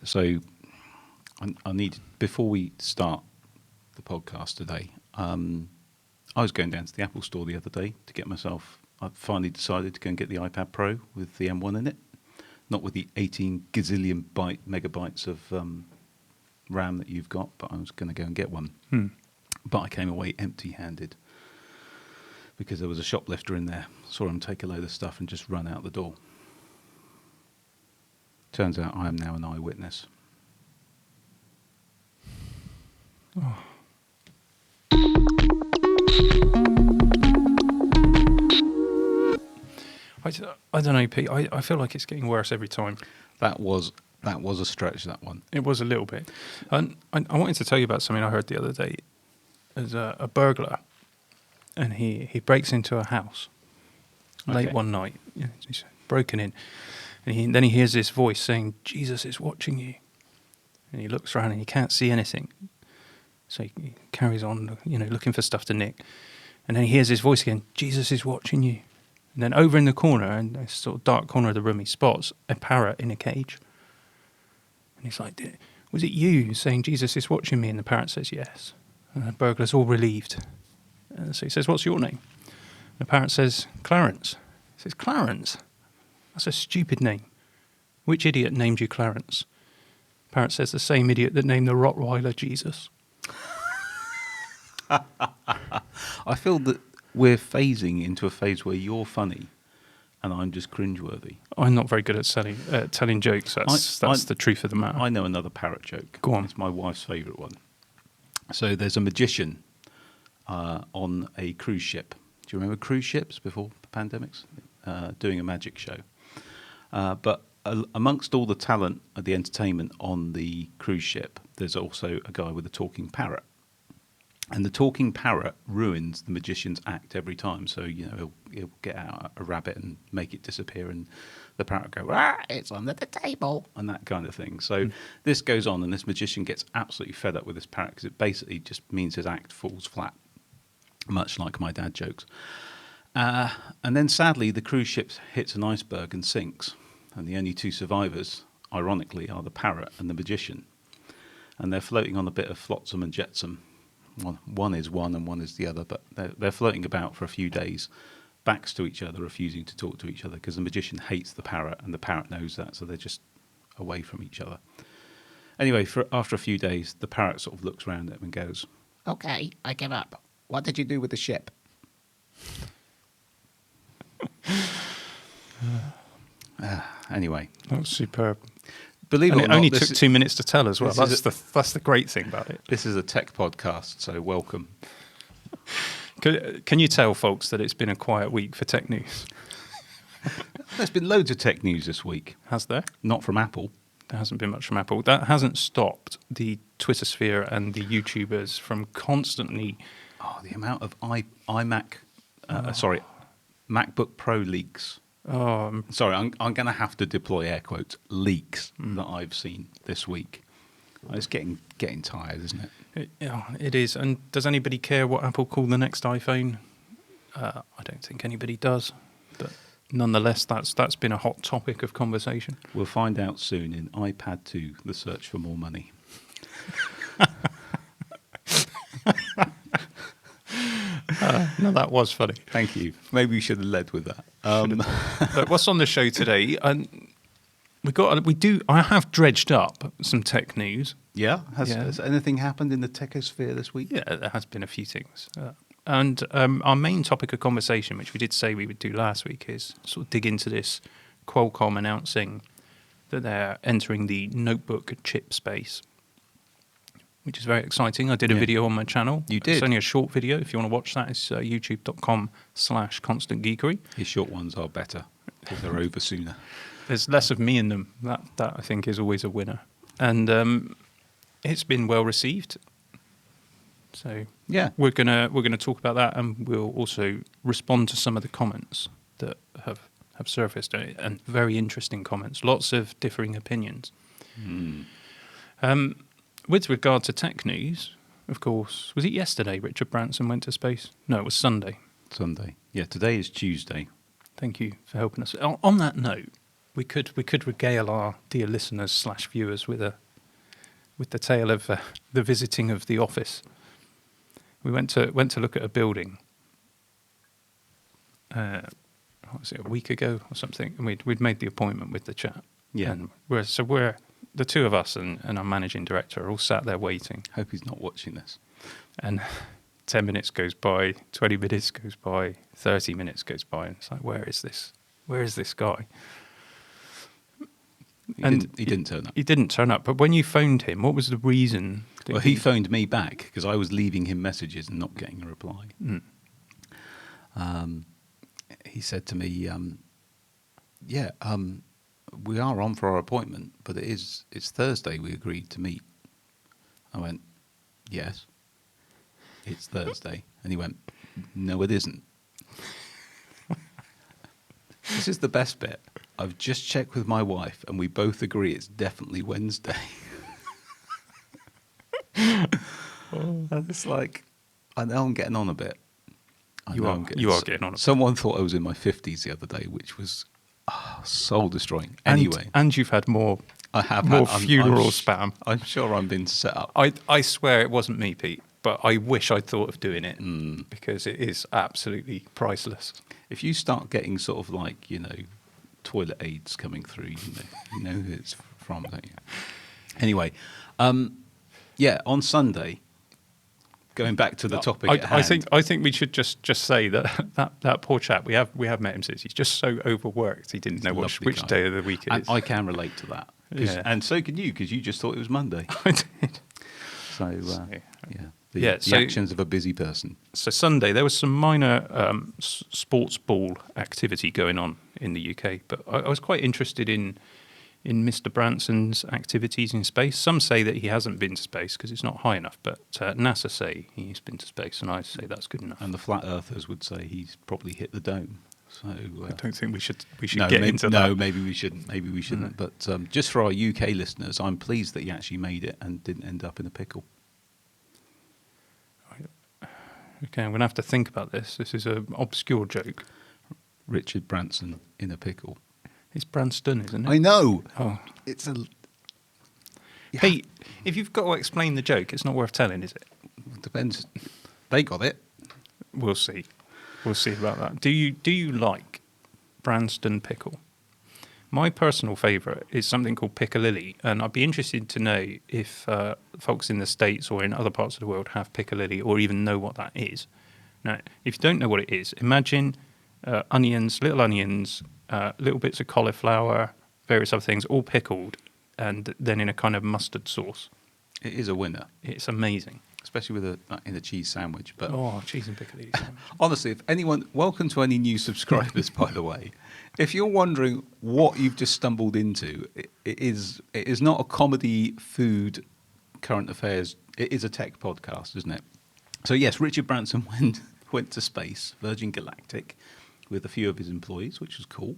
So I need, before we start the podcast today, I was going down to the Apple store the other day to get myself, I finally decided to go and get the iPad Pro with the M1 in it, not with the 18 gazillion megabytes of RAM that you've got, but I was going to go and get one. But I came away empty-handed because there was a shoplifter in there. Saw him take a load of stuff and just run out the door. Turns out I am now an eyewitness. Oh. I don't know, Pete. I feel like it's getting worse every time. That was a stretch, that one. It was a little bit. And I wanted to tell you about something I heard the other day. There's a burglar, and he breaks into a house late one night. He's broken in, and then he hears this voice saying, "Jesus is watching you." And he looks around and he can't see anything. So he carries on, looking for stuff to nick. And then he hears his voice again, "Jesus is watching you." And then over in the corner, in this sort of dark corner of the room, he spots a parrot in a cage. And he's like, "Was it you saying Jesus is watching me?" And the parrot says, "Yes." And the burglar's all relieved. And so he says, "What's your name?" And the parrot says, "Clarence." He says, "Clarence? That's a stupid name. Which idiot named you Clarence?" The parrot says, "The same idiot that named the Rottweiler Jesus." I feel that we're phasing into a phase where you're funny and I'm just cringeworthy. I'm not very good at telling jokes. That's the truth of the matter. I know another parrot joke. Go on. It's my wife's favourite one. So there's a magician on a cruise ship. Do you remember cruise ships before the pandemics? Doing a magic show. But amongst all the talent of the entertainment on the cruise ship, there's also a guy with a talking parrot. And the talking parrot ruins the magician's act every time. So, he'll get out a rabbit and make it disappear, and the parrot will go, "It's under the table," and that kind of thing. So this goes on, and this magician gets absolutely fed up with this parrot because it basically just means his act falls flat, much like my dad jokes. And then sadly, the cruise ship hits an iceberg and sinks. And the only two survivors, ironically, are the parrot and the magician. And they're floating on a bit of flotsam and jetsam. One is one and one is the other, but they're floating about for a few days, backs to each other, refusing to talk to each other because the magician hates the parrot and the parrot knows that, so they're just away from each other. Anyway, after a few days, the parrot sort of looks around at him and goes, "Okay, I give up. What did you do with the ship?" Anyway. That was superb. Believe it or it not, only took 2 minutes to tell as well. That's the great thing about it. This is a tech podcast, so welcome. Can you tell folks that it's been a quiet week for tech news? There's been loads of tech news this week. Has there? Not from Apple. There hasn't been much from Apple. That hasn't stopped the Twitter sphere and the YouTubers from constantly... the amount of MacBook Pro leaks. Sorry, I'm going to have to deploy air quotes, leaks that I've seen this week. It's getting tired, isn't it? It is. And does anybody care what Apple call the next iPhone? I don't think anybody does. But nonetheless, that's been a hot topic of conversation. We'll find out soon in iPad 2, the search for more money. No, that was funny. Thank you. Maybe we should have led with that. Look, what's on the show today? I have dredged up some tech news. Yeah? Has anything happened in the techosphere this week? Yeah, there has been a few things. And our main topic of conversation, which we did say we would do last week, is sort of dig into this Qualcomm announcing that they're entering the notebook chip space, which is very exciting. I did a video on my channel. You did? It's only a short video. If you want to watch that, it's youtube.com/constantgeekery. His short ones are better because they're over sooner. There's less of me in them. That I think is always a winner. And it's been well received. So yeah, we're gonna talk about that, and we'll also respond to some of the comments that have surfaced, and very interesting comments. Lots of differing opinions. With regard to tech news, of course, was it yesterday Richard Branson went to space? No, it was Sunday. Sunday. Yeah, today is Tuesday. Thank you for helping us. On that note, We could regale our dear listeners / viewers with the tale of the visiting of the office. We went to look at a building. What was it, a week ago or something? And we'd made the appointment with the chap. Yeah. And we're the two of us and our managing director are all sat there waiting. Hope he's not watching this. And 10 minutes goes by, 20 minutes goes by, 30 minutes goes by, and it's like, where is this? Where is this guy? He didn't turn up. He didn't turn up. But when you phoned him, what was the reason? Well, he phoned me back because I was leaving him messages and not getting a reply. He said to me, we are on for our appointment, but it's Thursday we agreed to meet. I went, yes, it's Thursday. And he went, no, it isn't. This is the best bit. I've just checked with my wife and we both agree it's definitely Wednesday. And it's like, I know I'm getting on a bit. You are getting on a bit. Someone thought I was in my 50s the other day, which was soul destroying. Anyway. And you've had more I have more had, funeral spam. I'm sure I'm being set up. I swear it wasn't me, Pete, but I wish I'd thought of doing it because it is absolutely priceless. If you start getting sort of like, toilet aids coming through, you know who it's from, don't you? Anyway, on Sunday, going back to the topic at hand. I think we should just say that poor chap, we have met him since. He's just so overworked he didn't know which day of the week it is. I can relate to that. Yeah. And so can you, because you just thought it was Monday. I did. So, the actions of a busy person. So Sunday, there was some minor sports ball activity going on in the UK, but I was quite interested in Mr. Branson's activities in space. Some say that he hasn't been to space because it's not high enough, but NASA say he's been to space, and I say that's good enough. And the flat earthers would say he's probably hit the dome. So I don't think we should get into that. No, maybe we shouldn't. But just for our UK listeners, I'm pleased that he actually made it and didn't end up in a pickle. Okay, I'm going to have to think about this. This is an obscure joke. Richard Branson in a pickle. It's Branston, isn't it? I know. Oh. It's a... Pete, if you've got to explain the joke, it's not worth telling, is it? Depends. They got it. We'll see. We'll see about that. Do you like Branston pickle? My personal favourite is something called piccalilli, and I'd be interested to know if folks in the States or in other parts of the world have piccalilli or even know what that is. Now, if you don't know what it is, imagine onions, little bits of cauliflower, various other things, all pickled, and then in a kind of mustard sauce. It is a winner. It's amazing. Especially with in a cheese sandwich. But cheese and piccalilli sandwich. Honestly, if anyone, welcome to any new subscribers, by the way. If you're wondering what you've just stumbled into, it is not a comedy, food, current affairs. It is a tech podcast, isn't it? So yes, Richard Branson went to space, Virgin Galactic, with a few of his employees, which was cool.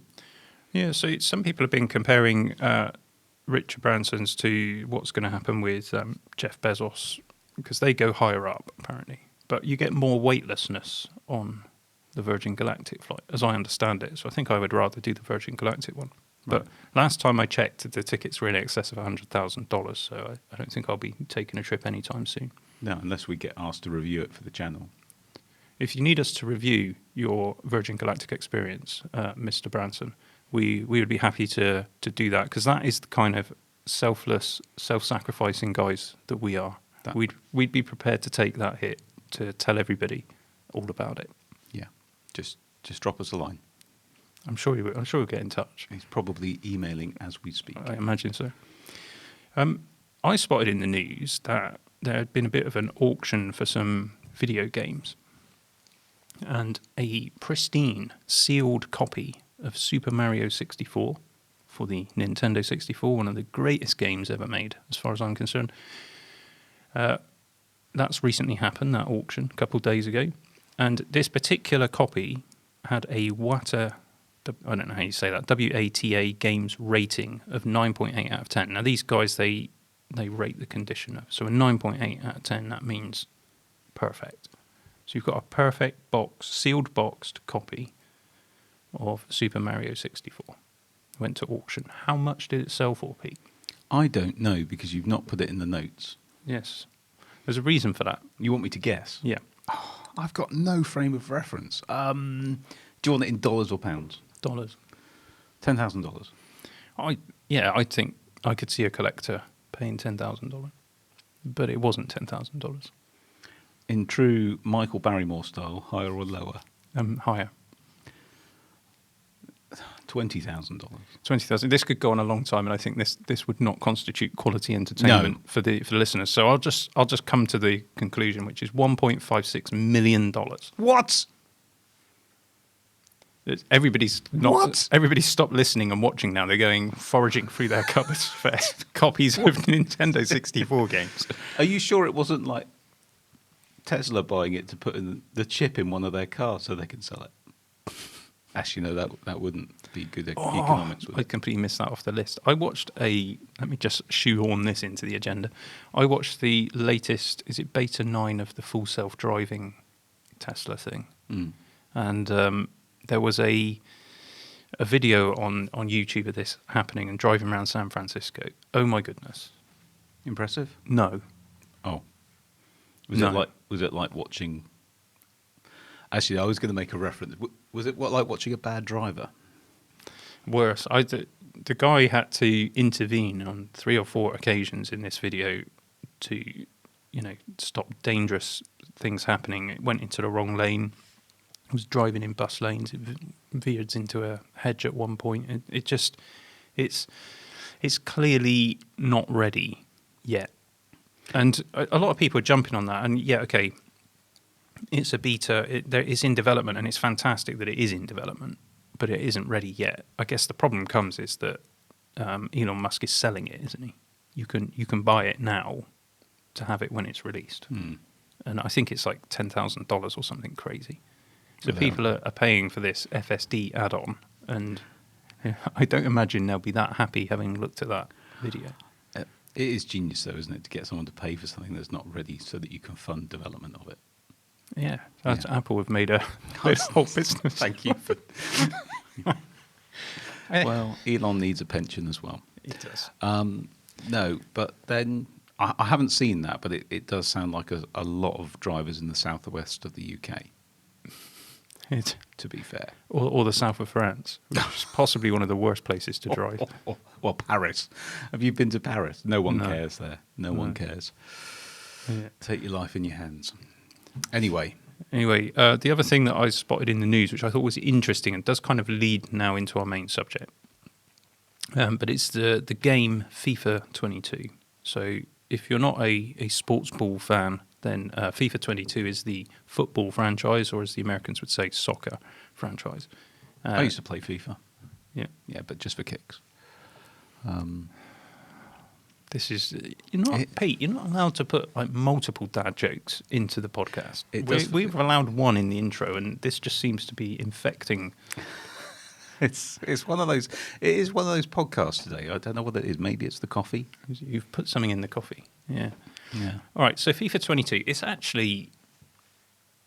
Yeah, so some people have been comparing Richard Branson's to what's going to happen with Jeff Bezos, because they go higher up, apparently. But you get more weightlessness on the Virgin Galactic flight, as I understand it. So I think I would rather do the Virgin Galactic one. Right. But last time I checked, the tickets were in excess of $100,000, so I don't think I'll be taking a trip anytime soon. No, unless we get asked to review it for the channel. If you need us to review your Virgin Galactic experience, Mr. Branson, we would be happy to do that, because that is the kind of selfless, self-sacrificing guys that we are. We'd be prepared to take that hit to tell everybody all about it. Yeah, just drop us a line. I'm sure we'll get in touch. He's probably emailing as we speak. I imagine so. I spotted in the news that there had been a bit of an auction for some video games, and a pristine sealed copy of Super Mario 64 for the Nintendo 64, one of the greatest games ever made, as far as I'm concerned. That's recently happened, that auction, a couple of days ago. And this particular copy had a WATA, I don't know how you say that, WATA games rating of 9.8 out of 10. Now, these guys, they rate the condition. So a 9.8 out of 10, that means perfect. So you've got a perfect sealed boxed copy of Super Mario 64. went to auction. How much did it sell for, Pete? I don't know because you've not put it in the notes. Yes. There's a reason for that. You want me to guess? Yeah. Oh, I've got no frame of reference. Do you want it in dollars or pounds? Dollars. $10,000. I think I could see a collector paying $10,000, but it wasn't $10,000. In true Michael Barrymore style, higher or lower? Higher. $20,000. 20,000. This could go on a long time, and I think this would not constitute quality entertainment for the listeners. So I'll just come to the conclusion, which is $1.56 million. What? Everybody's stopped listening and watching now. They're going foraging through their cupboards for copies of Nintendo 64 games. Are you sure it wasn't like Tesla buying it to put in the chip in one of their cars so they can sell it? Actually, no, that wouldn't be good economics. Would I it? completely missed that off the list. I watched let me just shoehorn this into the agenda. I watched the latest, is it beta 9 of the full self-driving Tesla thing? Mm. And there was a video on YouTube of this happening and driving around San Francisco. Oh my goodness. Impressive? No. Oh. No. Was it like watching... Actually, I was going to make a reference. Was it like watching a bad driver? Worse. The guy had to intervene on 3 or 4 occasions in this video to, stop dangerous things happening. It went into the wrong lane. It was driving in bus lanes. It veered into a hedge at one point. It's clearly not ready yet. And a lot of people are jumping on that. And yeah, okay, it's a beta. It's in development, and it's fantastic that it is in development, but it isn't ready yet. I guess the problem comes is that Elon Musk is selling it, isn't he? You can buy it now to have it when it's released. And I think it's like $10,000 or something crazy. So people are paying for this FSD add-on, and I don't imagine they'll be that happy having looked at that video. It is genius, though, isn't it, to get someone to pay for something that's not ready so that you can fund development of it. Yeah, Apple have made a whole business. Thank you. Well, Elon needs a pension as well. He does. No, but then I haven't seen that, but it does sound like a lot of drivers in the southwest of the UK. To be fair, or the south of France, which is possibly one of the worst places to drive. Or Paris. Have you been to Paris? No one cares there. No one cares. Yeah. Take your life in your hands. Anyway, the other thing that I spotted in the news, which I thought was interesting and does kind of lead now into our main subject, but it's the game FIFA 22. So if you're not a sports ball fan, then FIFA 22 is the football franchise, or as the Americans would say, soccer franchise. I used to play FIFA. Yeah. Yeah, but just for kicks. This is Pete. You're not allowed to put like multiple dad jokes into the podcast. We've allowed one in the intro, and this just seems to be infecting. It's one of those. It is one of those podcasts today. I don't know what it is. Maybe it's the coffee. You've put something in the coffee. Yeah. Yeah. All right. So FIFA 22.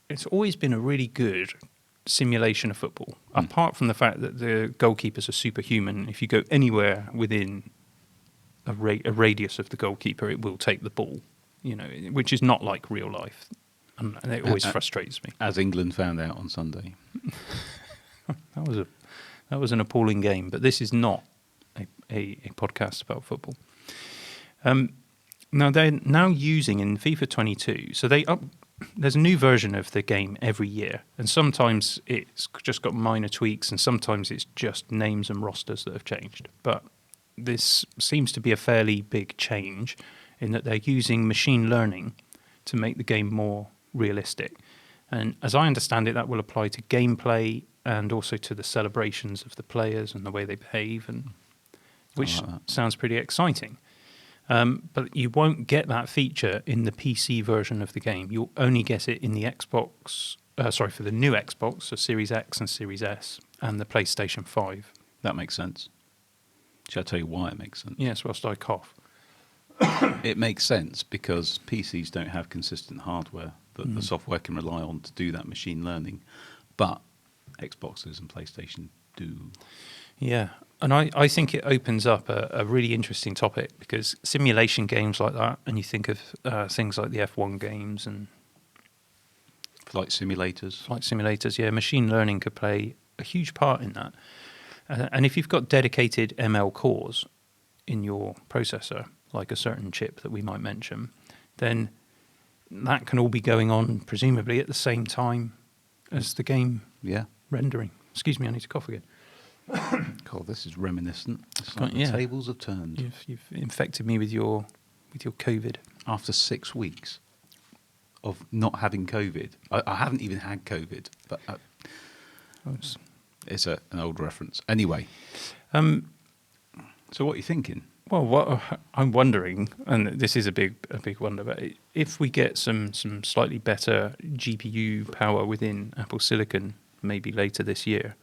It's always been a really good simulation of football. Apart from the fact that the goalkeepers are superhuman. If you go anywhere within a radius of the goalkeeper, it will take the ball, which is not like real life. And it always frustrates me. As England found out on Sunday. That was an appalling game, but this is not a podcast about football. Now, they're now using in FIFA 22, so there's a new version of the game every year, and sometimes it's just got minor tweaks, and sometimes it's just names and rosters that have changed. But this seems to be a fairly big change in that they're using machine learning to make the game more realistic. And as I understand it, that will apply to gameplay and also to the celebrations of the players and the way they behave, which sounds pretty exciting. But you won't get that feature in the PC version of the game. You'll only get it in the Xbox, for the new Xbox, so Series X and Series S, and the PlayStation 5. That makes sense. Shall I tell you why it makes sense? Yes, whilst I cough. It makes sense because PCs don't have consistent hardware that the software can rely on to do that machine learning, but Xboxes and PlayStation do. Yeah, And I think it opens up a really interesting topic, because simulation games like that, and you think of things like the F1 games and Flight simulators. yeah, machine learning could play a huge part in that. And if you've got dedicated ML cores in your processor, like a certain chip that we might mention, then that can all be going on presumably at the same time as the game rendering. Excuse me, I need to cough again. God, this is reminiscent. It's like the tables have turned. You've infected me with your COVID. After 6 weeks of not having COVID, I haven't even had COVID, but it's an old reference. Anyway, so what are you thinking? Well, what I'm wondering, and this is a big wonder, but if we get some slightly better GPU power within Apple Silicon, maybe later this year,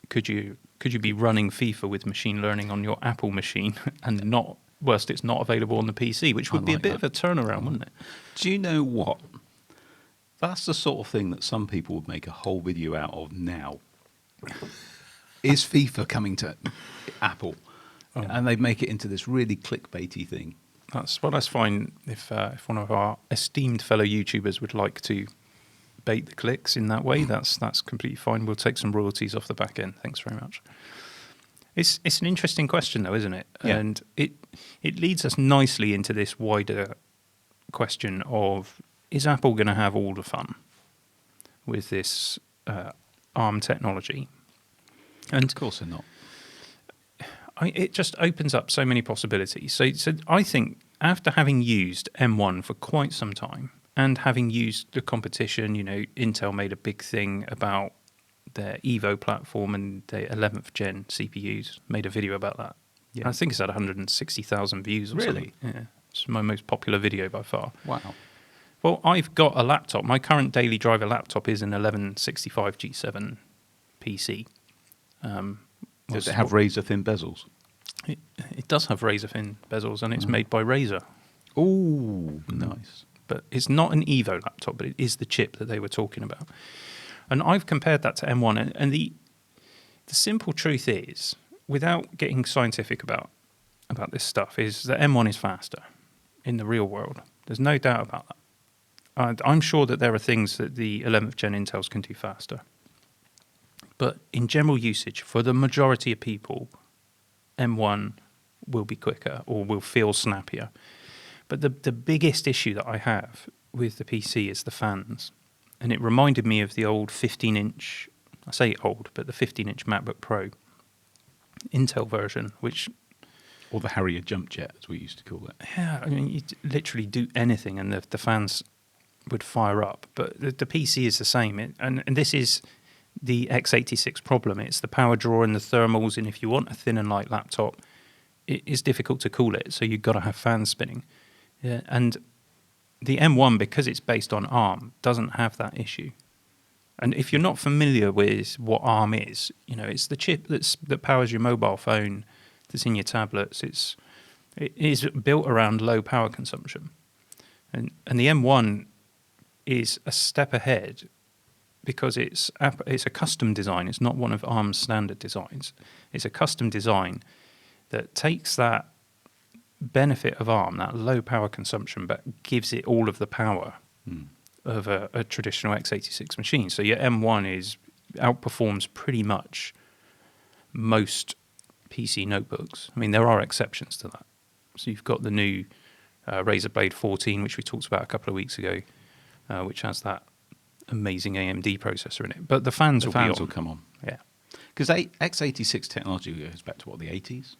could you be running FIFA with machine learning on your Apple machine and not, whilst it's not available on the PC, which would be a bit of a turnaround, wouldn't it? Do you know what? That's the sort of thing that some people would make a whole video out of now. Is FIFA coming to Apple? Oh. And they'd make it into this really clickbaity thing. That's fine if one of our esteemed fellow YouTubers would like to bait the clicks in that way. That's completely fine. We'll take some royalties off the back end. Thanks very much. It's an interesting question, though, isn't it? Yeah. And it leads us nicely into this wider question of, is Apple going to have all the fun with this ARM technology? And of course they're not. It just opens up so many possibilities. So I think after having used M1 for quite some time and having used the competition, Intel made a big thing about their Evo platform and their 11th gen CPUs, made a video about that. Yeah. I think it's had 160,000 views or something. Yeah, it's my most popular video by far. Wow. Well, I've got a laptop. My current daily driver laptop is an 1165 G7 PC. Does it have razor thin bezels? It does have razor thin bezels, and it's made by Razer. Oh, nice. But it's not an Evo laptop, but it is the chip that they were talking about. And I've compared that to M1, and the simple truth is, without getting scientific about this stuff, is that M1 is faster in the real world. There's no doubt about that. I'm sure that there are things that the 11th gen Intels can do faster. But in general usage, for the majority of people, M1 will be quicker or will feel snappier. But the biggest issue that I have with the PC is the fans. And it reminded me of the old 15-inch, I say old, but the 15-inch MacBook Pro Intel version, which... Or the Harrier Jump Jet, as we used to call it. Yeah, I mean, you literally do anything and the fans would fire up. But the PC is the same. And this is the x86 problem. It's the power draw and the thermals, and if you want a thin and light laptop, it is difficult to cool it, so you've got to have fans spinning. Yeah, and the M1, because it's based on ARM, doesn't have that issue. And if you're not familiar with what ARM is, it's the chip that powers your mobile phone, that's in your tablets. It is built around low power consumption. And the M1 is a step ahead because it's a custom design. It's not one of ARM's standard designs. It's a custom design that takes that benefit of ARM, that low power consumption, but gives it all of the power of a traditional x86 machine. So your M1 outperforms pretty much most PC notebooks. I mean, there are exceptions to that. So you've got the new Razer Blade 14, which we talked about a couple of weeks ago, which has that amazing AMD processor in it. But the fans will come on. Yeah. Because x86 technology goes back to, the 80s?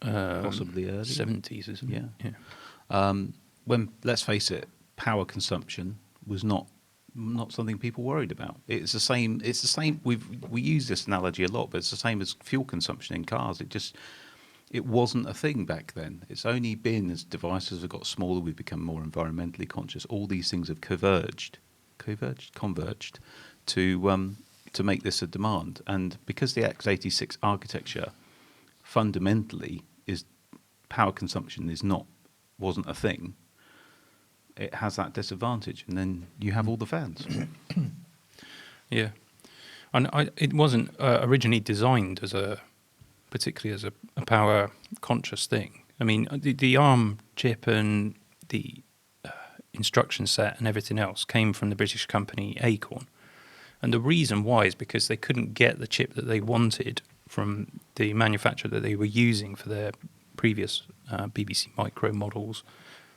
Possibly early. 70s, isn't it? Yeah. When, let's face it, power consumption was not something people worried about. It's the same. We use this analogy a lot, but it's the same as fuel consumption in cars. It wasn't a thing back then. It's only been as devices have got smaller, we've become more environmentally conscious. All these things have converged to make this a demand. And because the x86 architecture fundamentally is power consumption wasn't a thing, it has that disadvantage, and then you have all the fans. Yeah. And it wasn't originally designed as particularly as a power conscious thing. I mean, the ARM chip and the instruction set and everything else came from the British company Acorn. And the reason why is because they couldn't get the chip that they wanted from the manufacturer that they were using for their previous BBC Micro models,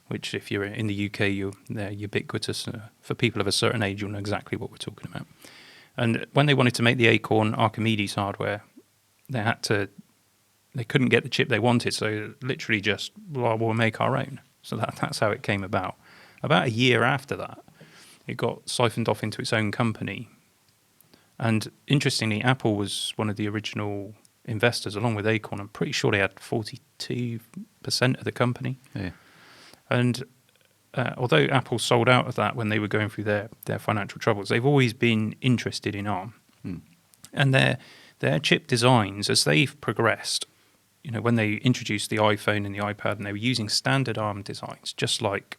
which if you're in the UK, they're ubiquitous. For people of a certain age, you'll know exactly what we're talking about. And when they wanted to make the Acorn Archimedes hardware, they couldn't get the chip they wanted, so literally just, well, we'll make our own. So that's how it came about. About a year after that, it got siphoned off into its own company. And interestingly, Apple was one of the original investors, along with Acorn. I'm pretty sure they had 42% of the company. Yeah. And although Apple sold out of that when they were going through their financial troubles, they've always been interested in ARM. And their chip designs, as they've progressed, when they introduced the iPhone and the iPad, and they were using standard ARM designs, just like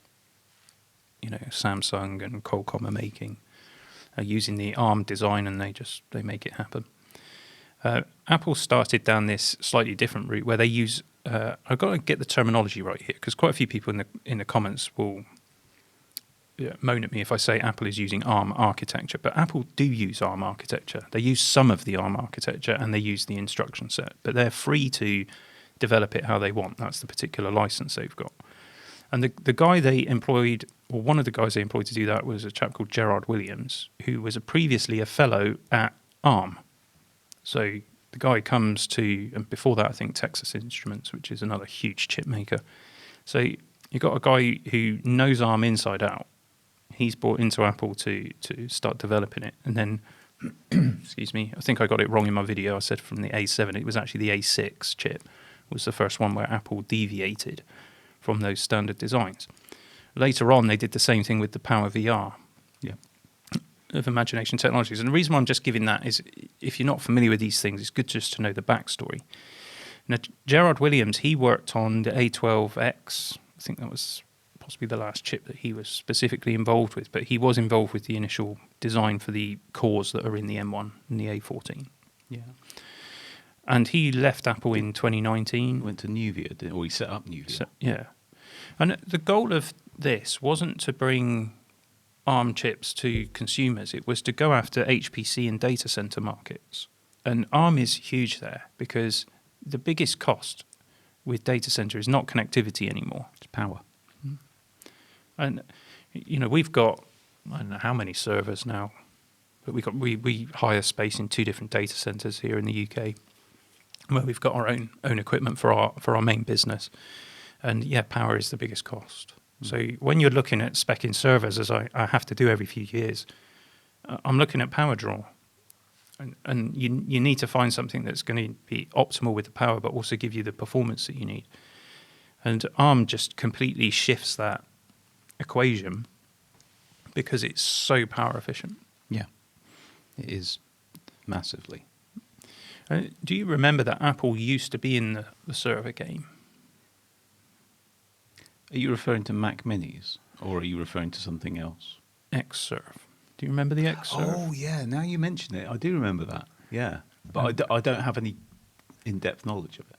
Samsung and Qualcomm are making, using the ARM design, and they make it happen. Apple started down this slightly different route where they use. I've got to get the terminology right here because quite a few people in the comments will moan at me if I say Apple is using ARM architecture, but Apple do use ARM architecture. They use some of the ARM architecture and they use the instruction set, but they're free to develop it how they want. That's the particular license they've got. And the guy they employed, or one of the guys they employed to do that, was a chap called Gerard Williams, who was previously a fellow at ARM. So the guy comes to, and before that I think Texas Instruments, which is another huge chip maker. So you've got a guy who knows ARM inside out. He's brought into Apple to start developing it. And then, excuse me, I think I got it wrong in my video. I said from the A7, it was actually the A6 chip was the first one where Apple deviated from those standard designs. Later on, they did the same thing with the Power VR of Imagination Technologies. And the reason why I'm just giving that is if you're not familiar with these things, it's good just to know the backstory. Now, Gerard Williams, he worked on the A12X. I think that was possibly the last chip that he was specifically involved with, but he was involved with the initial design for the cores that are in the M1 and the A14. Yeah. And he left Apple in 2019. Went to Nuvia, or he set up Nuvia. Yeah. And the goal of this wasn't to bring ARM chips to consumers. It was to go after HPC and data center markets. And ARM is huge there because the biggest cost with data center is not connectivity anymore. It's power. And, we've got, I don't know how many servers now, but we hire space in 2 different data centers here in the UK where we've got our own equipment for our main business. And yeah, power is the biggest cost. So when you're looking at speccing servers, as I have to do every few years, I'm looking at power draw. And you need to find something that's going to be optimal with the power, but also give you the performance that you need. And ARM just completely shifts that equation because it's so power efficient. Yeah, it is massively. Do you remember that Apple used to be in the server game? Are you referring to Mac Minis, or are you referring to something else? Xserve. Do you remember the Xserve? Oh, yeah, now you mention it, I do remember that, yeah. But I don't have any in-depth knowledge of it.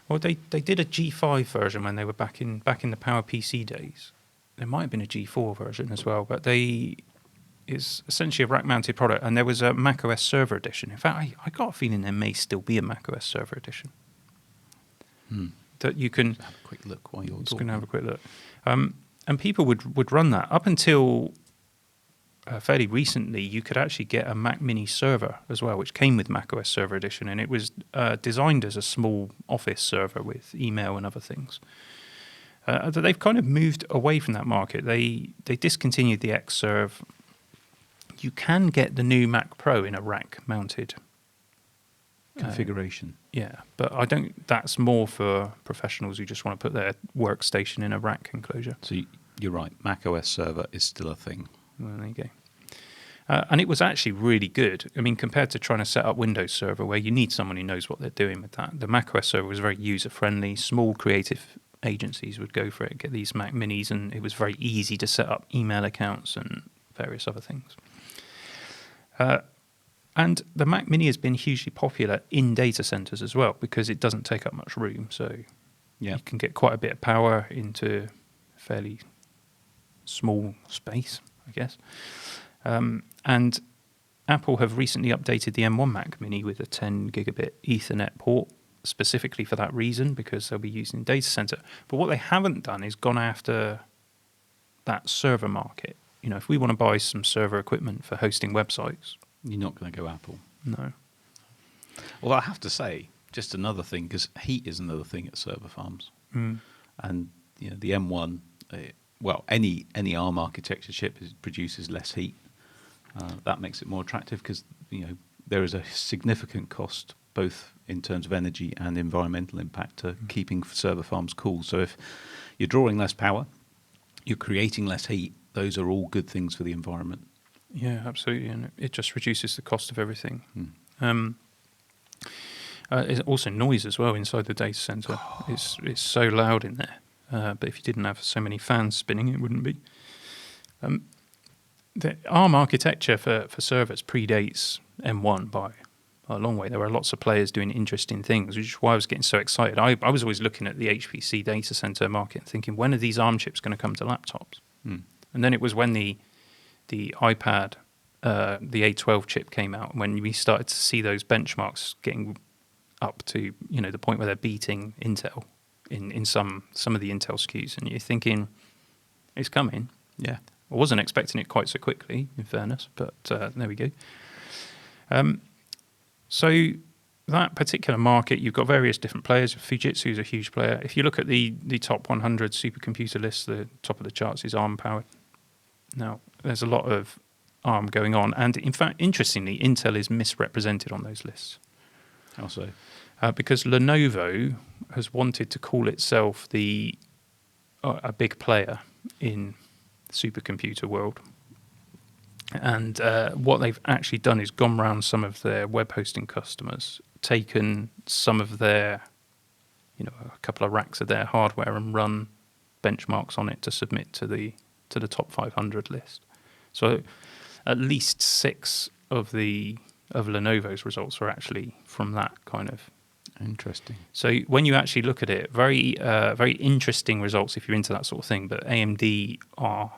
Well, they did a G5 version when they were back in the Power PC days. There might have been a G4 version as well, but it's essentially a rack-mounted product, and there was a macOS Server Edition. In fact, I got a feeling there may still be a macOS Server Edition. That you can have a quick look while you're talking. Just going to have a quick look. And people would run that. Up until fairly recently, you could actually get a Mac Mini server as well, which came with macOS Server Edition, and it was designed as a small office server with email and other things. They've kind of moved away from that market. They discontinued the Xserve. You can get the new Mac Pro in a rack-mounted configuration. Yeah, but I don't. That's more for professionals who just want to put their workstation in a rack enclosure. So you're right. Mac OS Server is still a thing. Well, there you go. And it was actually really good. I mean, compared to trying to set up Windows Server, where you need someone who knows what they're doing with that, the Mac OS Server was very user-friendly. Small creative agencies would go for it, get these Mac Minis, and it was very easy to set up email accounts and various other things. And the Mac Mini has been hugely popular in data centers as well because it doesn't take up much room. So Yeah. you can get quite a bit of power into fairly small space, I guess. And Apple have recently updated the M1 Mac Mini with a 10 gigabit Ethernet port specifically for that reason, because they'll be used in data center. But what they haven't done is gone after that server market. You know, if we want to buy some server equipment for hosting websites, You're not going to go Apple. no. Well, I have to say, just another thing, because heat is another thing at server farms. And you know, the M1, well, any ARM architecture chip produces less heat. That makes it more attractive because you know there is a significant cost both in terms of energy and environmental impact to keeping server farms cool. So if you're drawing less power, you're creating less heat. Those are all good things for the environment. Yeah, absolutely, and it just reduces the cost of everything. It's also noise as well inside the data center. It's so loud in there. But if you didn't have so many fans spinning, it wouldn't be. The ARM architecture for servers predates M1 by a long way. There were lots of players doing interesting things, which is why I was getting so excited. I was always looking at the HPC data center market and thinking, when are these ARM chips going to come to laptops? And then it was when the iPad, the A12 chip came out, when we started to see those benchmarks getting up to, you know, the point where they're beating Intel in some of the Intel SKUs, and you're thinking, it's coming. Yeah. I wasn't expecting it quite so quickly, in fairness, but there we go. So that particular market, you've got various different players. Fujitsu is a huge player. If you look at the top 100 supercomputer lists, the top of the charts is ARM powered. Now, there's a lot of ARM going on, and in fact, interestingly, Intel is misrepresented on those lists. How so? Because Lenovo has wanted to call itself a big player in the supercomputer world. And what they've actually done is gone around some of their web hosting customers, taken some of their, you know, a couple of racks of their hardware and run benchmarks on it to submit to the top 500 list. So at least 6 of Lenovo's results are actually from that kind of. Interesting. So when you actually look at it, very interesting results if you're into that sort of thing. But AMD are,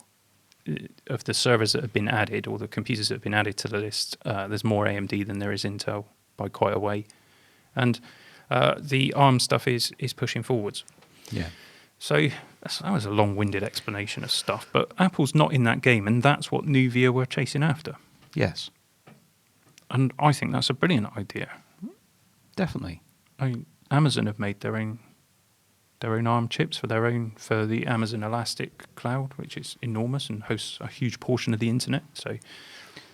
of the servers that have been added or the computers that have been added to the list, there's more AMD than there is Intel by quite a way. And the ARM stuff is pushing forwards. Yeah. So that was a long-winded explanation of stuff, but Apple's not in that game, and that's what Nuvia were chasing after. Yes. And I think that's a brilliant idea. Definitely. Amazon have made their own ARM chips for the Amazon Elastic Cloud, which is enormous and hosts a huge portion of the internet. So,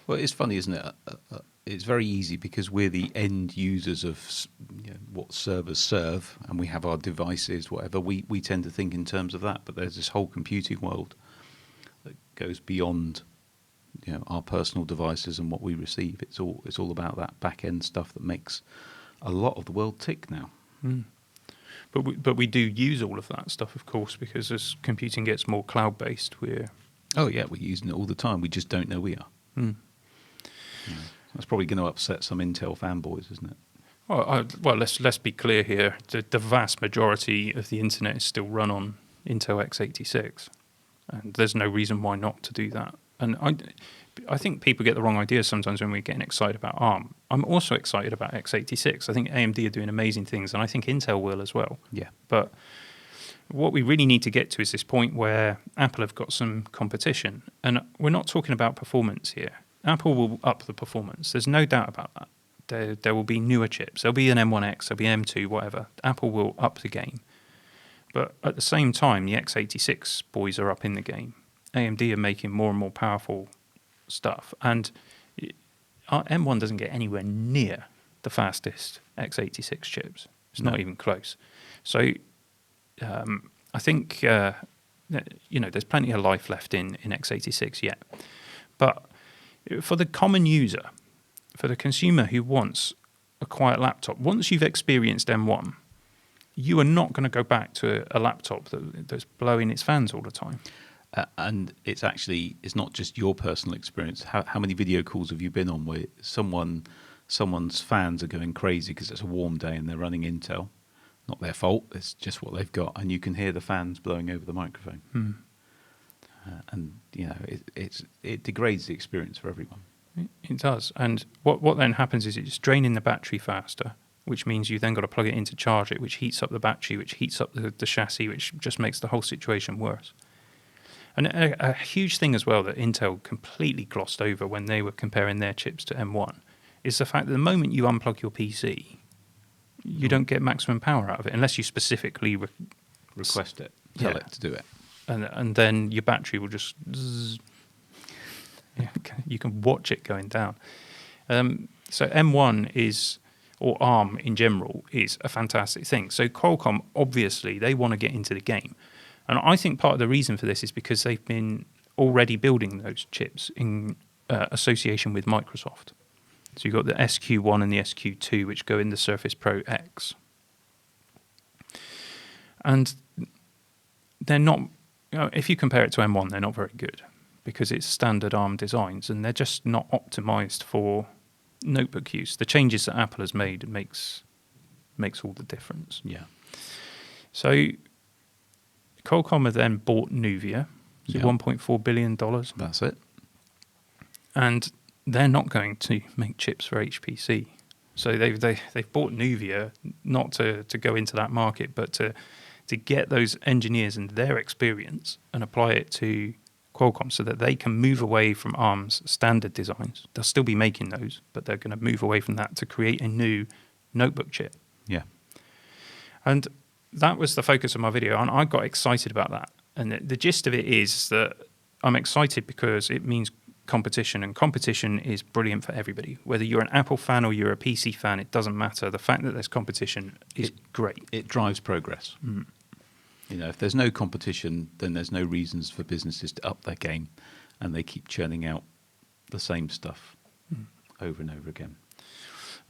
well, it's funny, isn't it? It's very easy because we're the end users of what servers serve, and we have our devices, whatever. We tend to think in terms of that, but there's this whole computing world that goes beyond our personal devices and what we receive. It's all about that back end stuff that makes a lot of the world tick now. But we do use all of that stuff, of course, because as computing gets more cloud-based, we're using it all the time. We just don't know we are. That's probably going to upset some Intel fanboys, isn't it? Well, let's be clear here. The vast majority of the internet is still run on Intel x86, and there's no reason why not to do that. And I think people get the wrong idea sometimes when we're getting excited about ARM. I'm also excited about x86. I think AMD are doing amazing things, and I think Intel will as well. Yeah. But what we really need to get to is this point where Apple have got some competition. And we're not talking about performance here. Apple will up the performance. There's no doubt about that. There will be newer chips. There'll be an M1X, there'll be M2, whatever. Apple will up the game. But at the same time, the x86 boys are up in the game. AMD are making more and more powerful stuff. And our M1 doesn't get anywhere near the fastest x86 chips. It's not even close. So I think there's plenty of life left in x86 yet. But for the common user, for the consumer who wants a quiet laptop, once you've experienced M1, you are not going to go back to a laptop that's blowing its fans all the time. And it's not just your personal experience. How many video calls have you been on where someone's fans are going crazy because it's a warm day and they're running Intel? Not their fault. It's just what they've got, and you can hear the fans blowing over the microphone. And it degrades the experience for everyone. It does. And what then happens is it's draining the battery faster, which means you then got to plug it in to charge it, which heats up the battery, which heats up the chassis, which just makes the whole situation worse. And a huge thing as well that Intel completely glossed over when they were comparing their chips to M1 is the fact that the moment you unplug your PC, you don't get maximum power out of it unless you specifically request it, tell it to do it. And then your battery will just... you can watch it going down. So M1 is, or ARM in general, is a fantastic thing. So Qualcomm, obviously, they want to get into the game. And I think part of the reason for this is because they've been already building those chips in association with Microsoft. So you've got the SQ1 and the SQ2, which go in the Surface Pro X. And they're not, if you compare it to M1, they're not very good because it's standard ARM designs and they're just not optimized for notebook use. The changes that Apple has made makes all the difference. Yeah. So Qualcomm have then bought Nuvia, so $1.4 billion. That's it. And they're not going to make chips for HPC. So they've bought Nuvia not to go into that market, but to get those engineers and their experience and apply it to Qualcomm so that they can move away from ARM's standard designs. They'll still be making those, but they're going to move away from that to create a new notebook chip. Yeah. And that was the focus of my video, and I got excited about that. And the gist of it is that I'm excited because it means competition, and competition is brilliant for everybody. Whether you're an Apple fan or you're a PC fan, it doesn't matter. The fact that there's competition is great. It drives progress. If there's no competition, then there's no reasons for businesses to up their game, and they keep churning out the same stuff over and over again.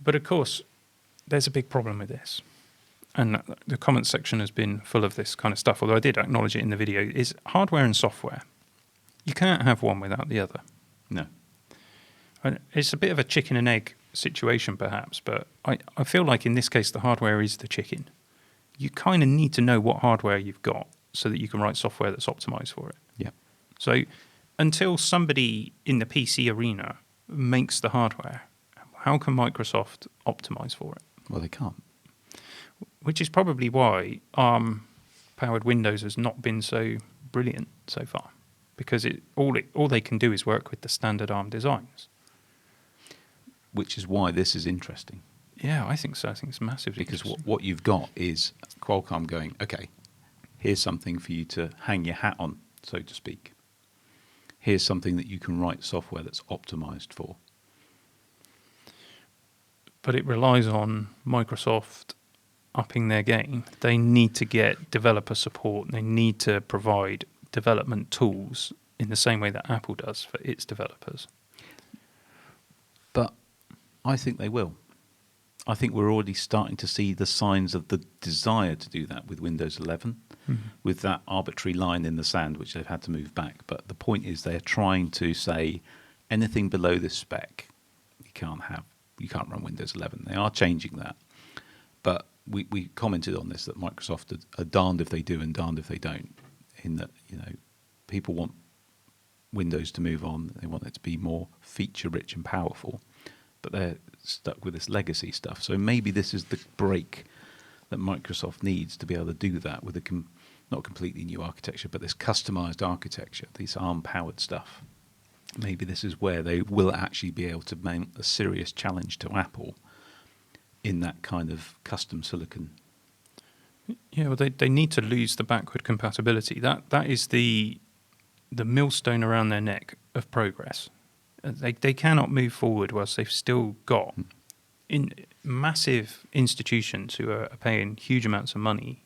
But of course, there's a big problem with this. And the comments section has been full of this kind of stuff, although I did acknowledge it in the video, is hardware and software. You can't have one without the other. No. And it's a bit of a chicken and egg situation, perhaps, but I feel like in this case the hardware is the chicken. You kind of need to know what hardware you've got so that you can write software that's optimized for it. Yeah. So until somebody in the PC arena makes the hardware, how can Microsoft optimize for it? Well, they can't. Which is probably why ARM-powered Windows has not been so brilliant so far, because all they can do is work with the standard ARM designs. Which is why this is interesting. Yeah, I think so. I think it's massively because what you've got is Qualcomm going, okay, here's something for you to hang your hat on, so to speak. Here's something that you can write software that's optimized for. But it relies on Microsoft upping their game. They need to get developer support. They need to provide development tools in the same way that Apple does for its developers. But I think they will. I think we're already starting to see the signs of the desire to do that with Windows 11, with that arbitrary line in the sand, which they've had to move back. But the point is they're trying to say anything below this spec, you can't run Windows 11. They are changing that. But we commented on this, that Microsoft are darned if they do and darned if they don't, in that, people want Windows to move on. They want it to be more feature-rich and powerful. But they're stuck with this legacy stuff. So maybe this is the break that Microsoft needs to be able to do that with not completely new architecture, but this customized architecture, this ARM-powered stuff. Maybe this is where they will actually be able to mount a serious challenge to Apple in that kind of custom silicon. Yeah, well, they need to lose the backward compatibility. That is the millstone around their neck of progress. They cannot move forward whilst they've still got massive institutions who are paying huge amounts of money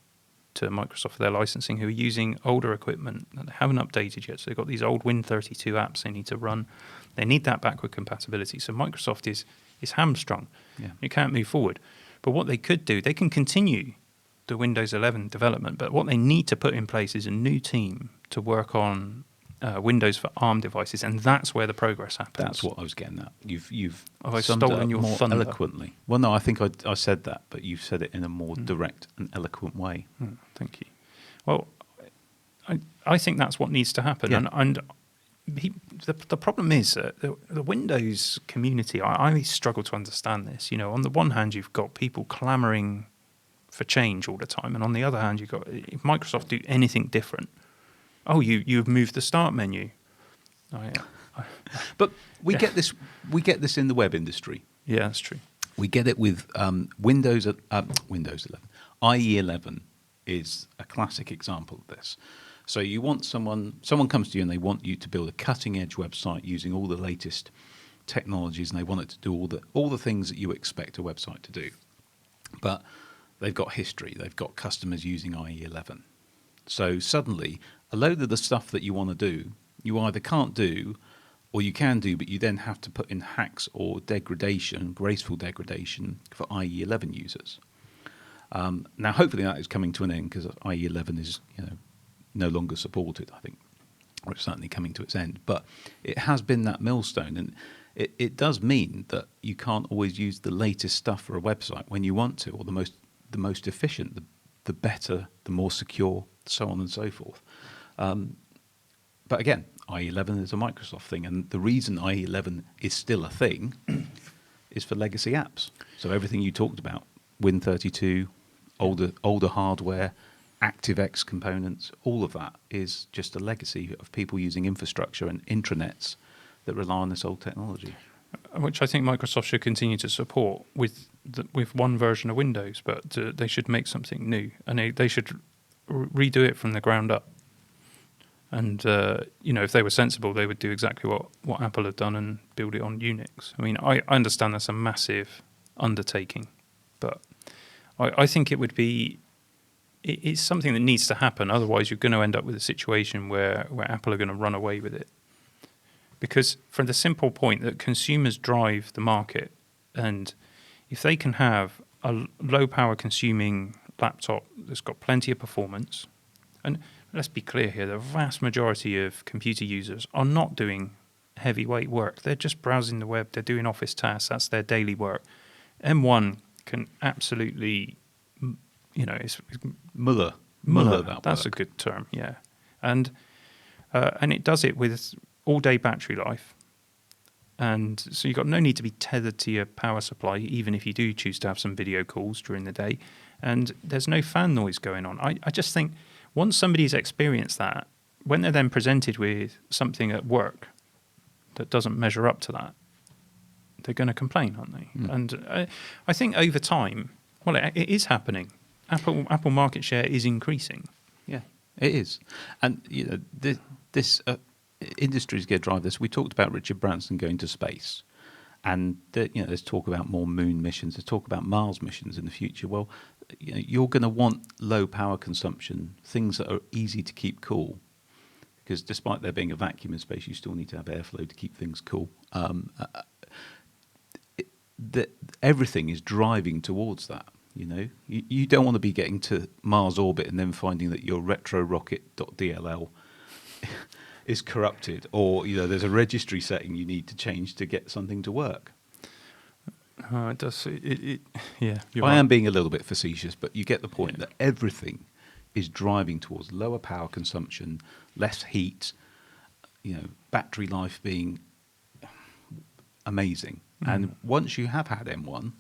to Microsoft for their licensing, who are using older equipment that they haven't updated yet. So they've got these old Win32 apps they need to run. They need that backward compatibility. So Microsoft is hamstrung. Yeah. You can't move forward. But what they could do, they can continue the Windows 11 development, but what they need to put in place is a new team to work on Windows for ARM devices, and that's where the progress happens. That's what I was getting at. You've Have I summed it stolen up your more thunder? eloquently. Well, no, I think I said that, but you've said it in a more direct and eloquent way. Thank you. Well, I think that's what needs to happen. Yeah. And the problem is that the Windows community, I struggle to understand this. On the one hand, you've got people clamoring for change all the time, and on the other hand, you've got, if Microsoft do anything different, you've moved the start menu. But we get this. We get this in the web industry. Yeah, that's true. We get it with Windows 11. IE 11 is a classic example of this. So you want someone comes to you and they want you to build a cutting-edge website using all the latest technologies, and they want it to do all the things that you expect a website to do. But they've got history. They've got customers using IE 11. So suddenly, a load of the stuff that you want to do, you either can't do or you can do, but you then have to put in hacks or degradation, graceful degradation for IE 11 users. Now, hopefully that is coming to an end because IE 11 is no longer supported, I think, or it's certainly coming to its end. But it has been that millstone, and it does mean that you can't always use the latest stuff for a website when you want to, or the most efficient, the better, the more secure, so on and so forth. But again, IE 11 is a Microsoft thing, and the reason IE 11 is still a thing is for legacy apps. So everything you talked about, Win32, older hardware, ActiveX components, all of that is just a legacy of people using infrastructure and intranets that rely on this old technology. Which I think Microsoft should continue to support with one version of Windows, but they should make something new, and they should redo it from the ground up. And if they were sensible, they would do exactly what Apple have done and build it on Unix. I mean, I understand that's a massive undertaking, but I think it would be. It's something that needs to happen. Otherwise, you're going to end up with a situation where Apple are going to run away with it. Because from the simple point that consumers drive the market, and if they can have a low power consuming laptop that's got plenty of performance, and let's be clear here, the vast majority of computer users are not doing heavyweight work. They're just browsing the web. They're doing office tasks. That's their daily work. M1 can absolutely, it's Muller. That's a good term, yeah. And it does it with all-day battery life. And so you've got no need to be tethered to your power supply, even if you do choose to have some video calls during the day. And there's no fan noise going on. I just think once somebody's experienced that, when they're then presented with something at work that doesn't measure up to that, they're going to complain, aren't they? Mm. And I think over time, well, it is happening. Apple market share is increasing. Yeah, it is. And this industry is going to drive this. We talked about Richard Branson going to space, and there's talk about more moon missions. There's talk about Mars missions in the future. Well, you're going to want low power consumption, things that are easy to keep cool, because despite there being a vacuum in space, you still need to have airflow to keep things cool. Everything is driving towards that. You don't want to be getting to Mars orbit and then finding that your retrorocket.dll is corrupted, or there's a registry setting you need to change to get something to work. It does. Yeah. I am being a little bit facetious, but you get the point that everything is driving towards lower power consumption, less heat, battery life being amazing. Mm. And once you have had M1,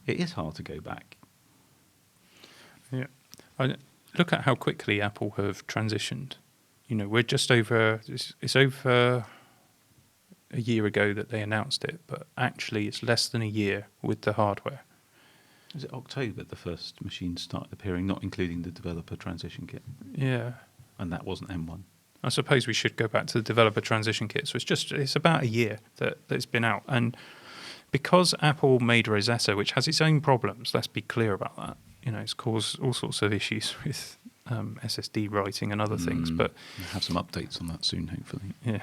it is hard to go back. Yeah. Look at how quickly Apple have transitioned. We're just over, it's over a year ago that they announced it, but actually it's less than a year with the hardware. Is it October the first machines started appearing, not including the developer transition kit? Yeah. And that wasn't M1. I suppose we should go back to the developer transition kit. So it's about a year that it's been out. And because Apple made Rosetta, which has its own problems, let's be clear about that. It's caused all sorts of issues with SSD writing and other things. But we'll have some updates on that soon, hopefully. Yeah.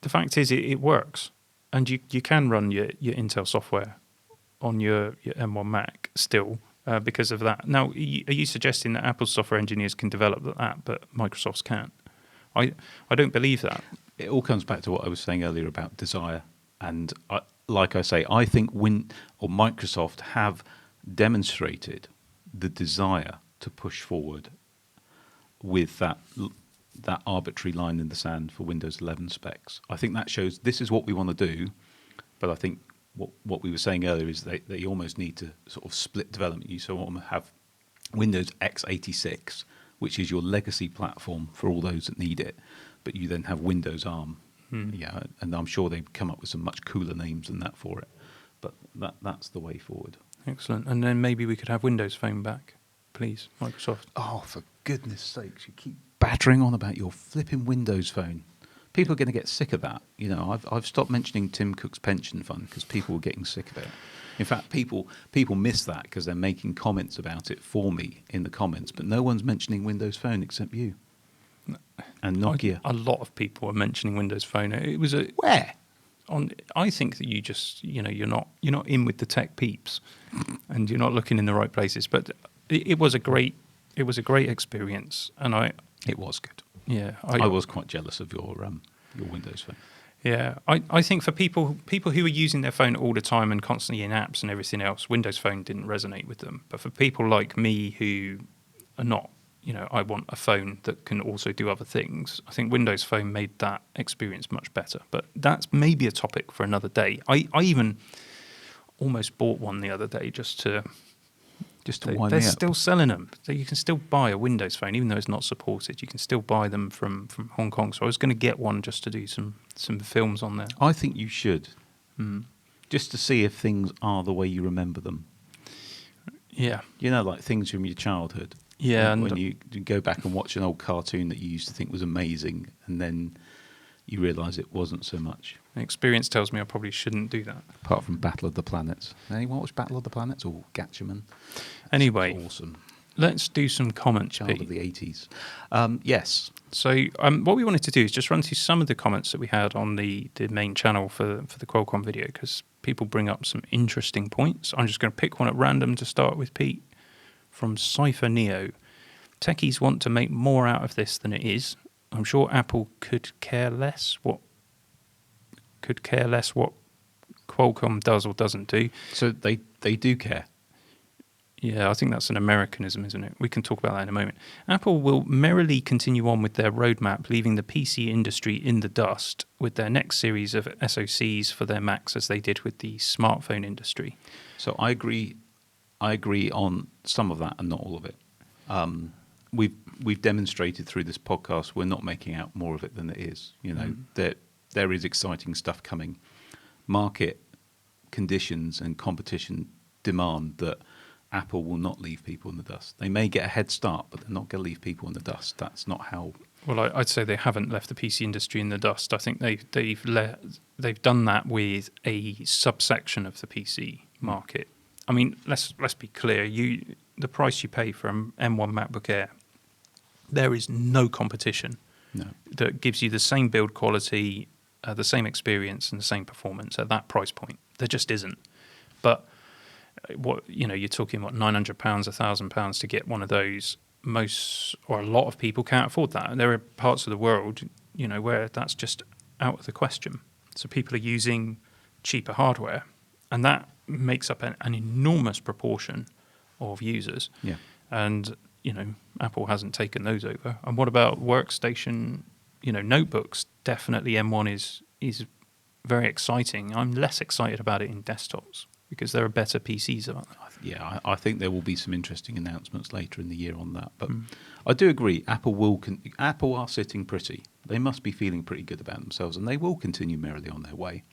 The fact is, it works, and you can run your Intel software on your M1 Mac still, because of that. Now, are you suggesting that Apple's software engineers can develop that, but Microsoft's can't? I don't believe that. It all comes back to what I was saying earlier about desire. And like I say, I think Microsoft have demonstrated the desire to push forward with that arbitrary line in the sand for Windows 11 specs. I think that shows this is what we want to do, but I think what we were saying earlier is that you almost need to sort of split development. You sort of have Windows x86, which is your legacy platform for all those that need it, but you then have Windows ARM. Yeah, and I'm sure they've come up with some much cooler names than that for it, but that's the way forward. Excellent. And then maybe we could have Windows Phone back, please, Microsoft. Oh, for goodness sakes, you keep battering on about your flipping Windows Phone. People are going to get sick of that. You know, I've stopped mentioning Tim Cook's pension fund because people were getting sick of it. In fact, people miss that because they're making comments about it for me in the comments, but no one's mentioning Windows Phone except you and Nokia. A lot of people are mentioning Windows Phone. It was Where? I think that you just, you're not in with the tech peeps, and you're not looking in the right places. But it was a great experience, and It was good. Yeah, I was quite jealous of your Windows Phone. Yeah, I think for people who are using their phone all the time and constantly in apps and everything else, Windows Phone didn't resonate with them. But for people like me who are not, I want a phone that can also do other things, I think Windows Phone made that experience much better. But that's maybe a topic for another day. I even almost bought one the other day just to wind they're me up. still selling them. So you can still buy a Windows Phone, even though it's not supported. You can still buy them from Hong Kong. So I was going to get one just to do some films on there. I think you should, just to see if things are the way you remember them. Yeah. Like things from your childhood. Yeah. When you go back and watch an old cartoon that you used to think was amazing, and then you realise it wasn't so much. Experience tells me I probably shouldn't do that. Apart from Battle of the Planets. Anyone watch Battle of the Planets or Gatchaman? Anyway, awesome. Let's do some comments, Child Pete. of the 80s. Yes. So what we wanted to do is just run through some of the comments that we had on the main channel for the Qualcomm video, because people bring up some interesting points. I'm just going to pick one at random to start with, Pete. From Cypher Neo. Techies want to make more out of this than it is. I'm sure Apple could care less what Qualcomm does or doesn't do. So they do care. Yeah, I think that's an Americanism, isn't it? We can talk about that in a moment. Apple will merrily continue on with their roadmap, leaving the PC industry in the dust with their next series of SoCs for their Macs, as they did with the smartphone industry. So I agree on some of that and not all of it. We've demonstrated through this podcast we're not making out more of it than it is. There is exciting stuff coming. Market conditions and competition demand that Apple will not leave people in the dust. They may get a head start, but they're not going to leave people in the dust. That's not how. Well, I'd say they haven't left the PC industry in the dust. I think they've done that with a subsection of the PC market. I mean, let's be clear. The price you pay for an M1 MacBook Air, there is no competition that gives you the same build quality, the same experience, and the same performance at that price point. There just isn't. But you're talking £900, £1,000 to get one of those. Most or a lot of people can't afford that. And there are parts of the world, where that's just out of the question. So people are using cheaper hardware, and that makes up an enormous proportion of users. Yeah. And Apple hasn't taken those over. And what about workstation? Notebooks. Definitely, M1 is very exciting. I'm less excited about it in desktops, because there are better PCs about that. Yeah, I think there will be some interesting announcements later in the year on that. But I do agree, Apple are sitting pretty. They must be feeling pretty good about themselves, and they will continue merrily on their way.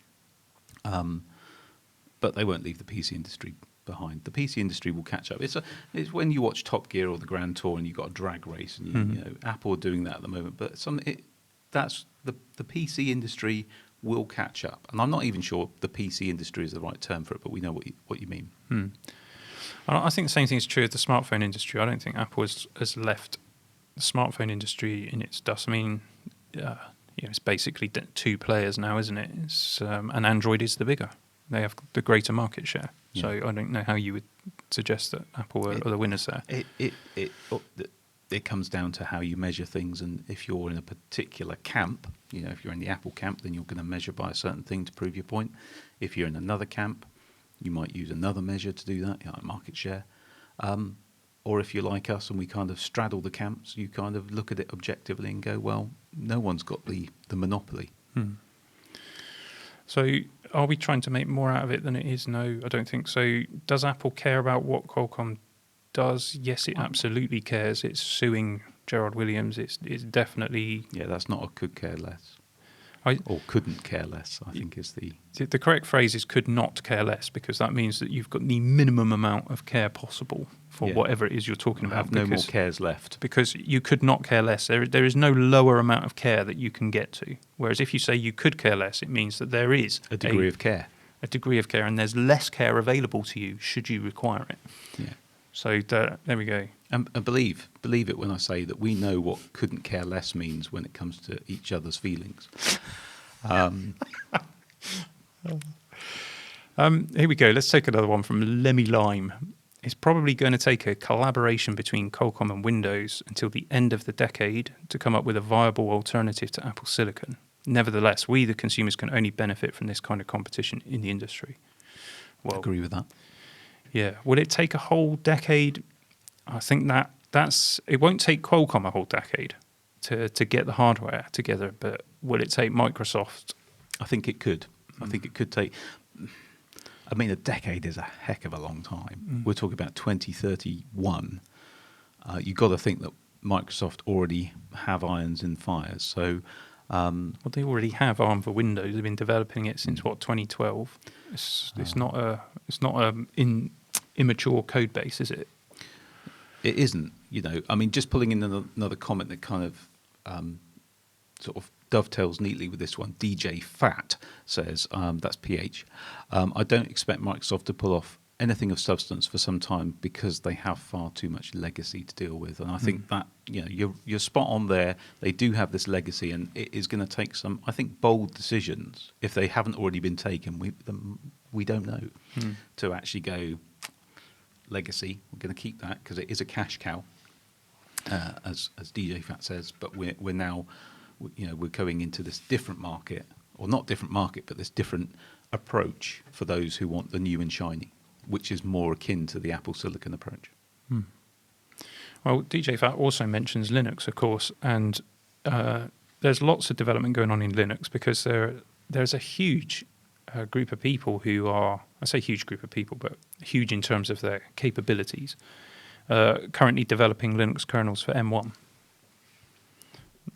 But they won't leave the PC industry behind. The PC industry will catch up. It's when you watch Top Gear or the Grand Tour and you've got a drag race, and Apple are doing that at the moment. But that's the PC industry will catch up, and I'm not even sure the PC industry is the right term for it, but we know what you mean. I think the same thing is true of the smartphone industry. I don't think Apple has left the smartphone industry in its dust. I mean, it's basically two players now, isn't it? And Android is the bigger. They have the greater market share. Yeah. So I don't know how you would suggest that Apple are the winners there. It comes down to how you measure things, and if you're in a particular camp, if you're in the Apple camp, then you're going to measure by a certain thing to prove your point. If you're in another camp, you might use another measure to do that, like market share. Or if you're like us and we kind of straddle the camps, you kind of look at it objectively and go, well, no one's got the monopoly. So are we trying to make more out of it than it is? No, I don't think so. Does Apple care about what Qualcomm does? Yes, it absolutely cares. It's suing Gerard Williams. It's definitely... Yeah, that's not a could care less. Or couldn't care less, I think is the... The correct phrase is could not care less, because that means that you've got the minimum amount of care possible for whatever it is you're talking about. Have no more cares left. Because you could not care less. There is no lower amount of care that you can get to. Whereas if you say you could care less, it means that there is a degree of care. A degree of care, and there's less care available to you should you require it. Yeah. So there we go. And believe it when I say that we know what couldn't care less means when it comes to each other's feelings. Here we go. Let's take another one from Lemmy Lime. It's probably going to take a collaboration between Qualcomm and Windows until the end of the decade to come up with a viable alternative to Apple Silicon. Nevertheless, we, the consumers, can only benefit from this kind of competition in the industry. Well, I agree with that. Yeah. Will it take a whole decade? I think that's it won't take Qualcomm a whole decade to get the hardware together, but will it take Microsoft? I think it could. I think it could take... I mean, a decade is a heck of a long time. We're talking about 2031. You've got to think that Microsoft already have irons in fires. So, well, they already have ARM for Windows. They've been developing it since 2012. It's not a immature code base, is it? It isn't. I mean, just pulling in another comment that kind of sort of dovetails neatly with this one. DJ Fat says, that's PH, I don't expect Microsoft to pull off anything of substance for some time because they have far too much legacy to deal with. And I think that, you're spot on there. They do have this legacy, and it is going to take some, I think, bold decisions, if they haven't already been taken. We don't know, to actually go, legacy, we're going to keep that because it is a cash cow, as DJ Fat says, but we're now... we're going into this different market, or not different market, but this different approach for those who want the new and shiny, which is more akin to the Apple Silicon approach. Well, DJ Fat also mentions Linux, of course, and there's lots of development going on in Linux because there's a huge group of people who are, I say huge group of people, but huge in terms of their capabilities, currently developing Linux kernels for M1.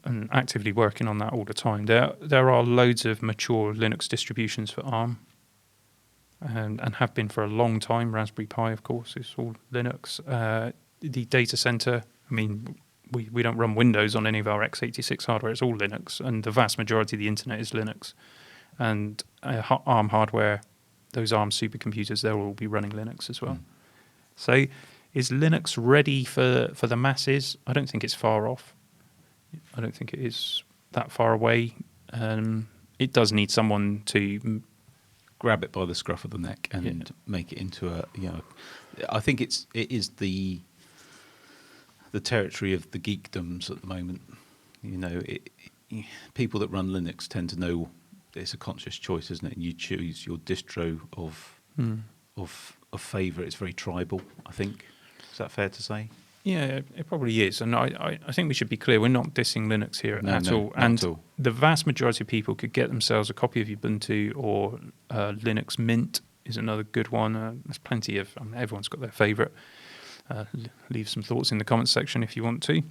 And actively working on that all the time. There are loads of mature Linux distributions for ARM, and have been for a long time. Raspberry Pi, of course, is all Linux. The data center, I mean, we don't run Windows on any of our x86 hardware. It's all Linux, and the vast majority of the internet is Linux. And ARM hardware, those ARM supercomputers, they'll all be running Linux as well. So is Linux ready for the masses? I don't think it's far off. I don't think it is that far away. It does need someone to grab it by the scruff of the neck and make it into a. I think it is the territory of the geekdoms at the moment. People that run Linux tend to know it's a conscious choice, isn't it? And you choose your distro of favourite. It's very tribal, I think. Is that fair to say? Yeah, it probably is. And I think we should be clear, we're not dissing Linux here at all. And the vast majority of people could get themselves a copy of Ubuntu, or Linux Mint is another good one. There's plenty of, everyone's got their favourite. Leave some thoughts in the comments section if you want to.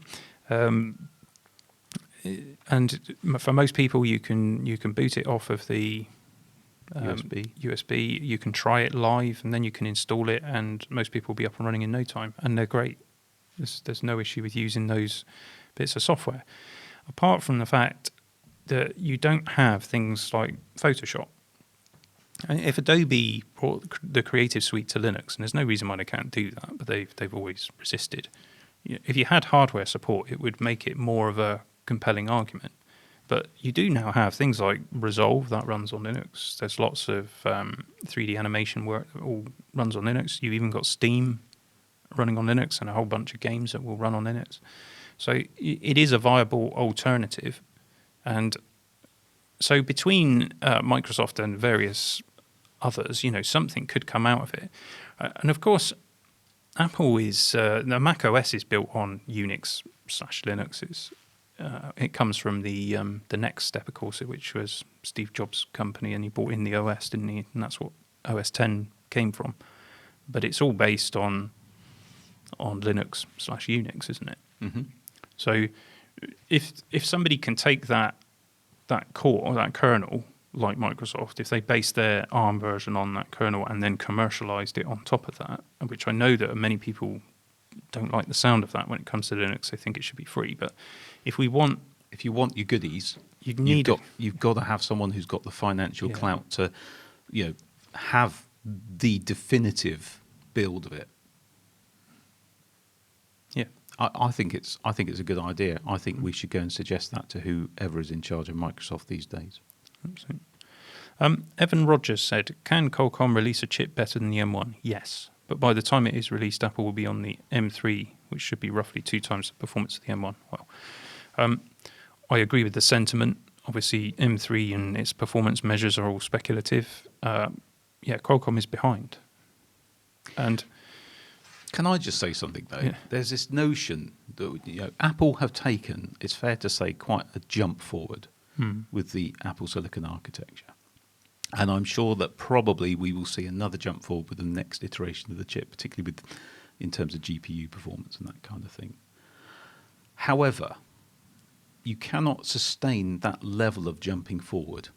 And for most people, you can boot it off of the USB. You can try it live, and then you can install it, and most people will be up and running in no time, and they're great. There's no issue with using those bits of software, apart from the fact that you don't have things like Photoshop. And if Adobe brought the Creative Suite to Linux, and there's no reason why they can't do that, but they've always resisted. If you had hardware support, it would make it more of a compelling argument. But you do now have things like Resolve that runs on Linux. There's lots of 3D animation work that all runs on Linux. You've even got Steam running on Linux and a whole bunch of games that will run on Linux. So it is a viable alternative. And so between Microsoft and various others, something could come out of it. And of course, Apple is the Mac OS is built on Unix/Linux. It comes from the next step, of course, which was Steve Jobs' company, and he brought in the OS, didn't he? And that's what OS 10 came from. But it's all based on Linux/Unix, isn't it? Mm-hmm. So if somebody can take that core, that kernel, like Microsoft, if they base their ARM version on that kernel and then commercialized it on top of that, which I know that many people don't like the sound of that when it comes to Linux, they think it should be free. But if you want your goodies, you've got to have someone who's got the financial clout to, have the definitive build of it. Yeah, I think it's a good idea. I think we should go and suggest that to whoever is in charge of Microsoft these days. Absolutely. Evan Rogers said, "Can Qualcomm release a chip better than the M1? Yes, but by the time it is released, Apple will be on the M3, which should be roughly 2 times the performance of the M1." Well, I agree with the sentiment. Obviously, M3 and its performance measures are all speculative. Qualcomm is behind. And can I just say something, though? Yeah. There's this notion that Apple have taken, it's fair to say, quite a jump forward with the Apple Silicon architecture. And I'm sure that probably we will see another jump forward with the next iteration of the chip, particularly in terms of GPU performance and that kind of thing. However, you cannot sustain that level of jumping forward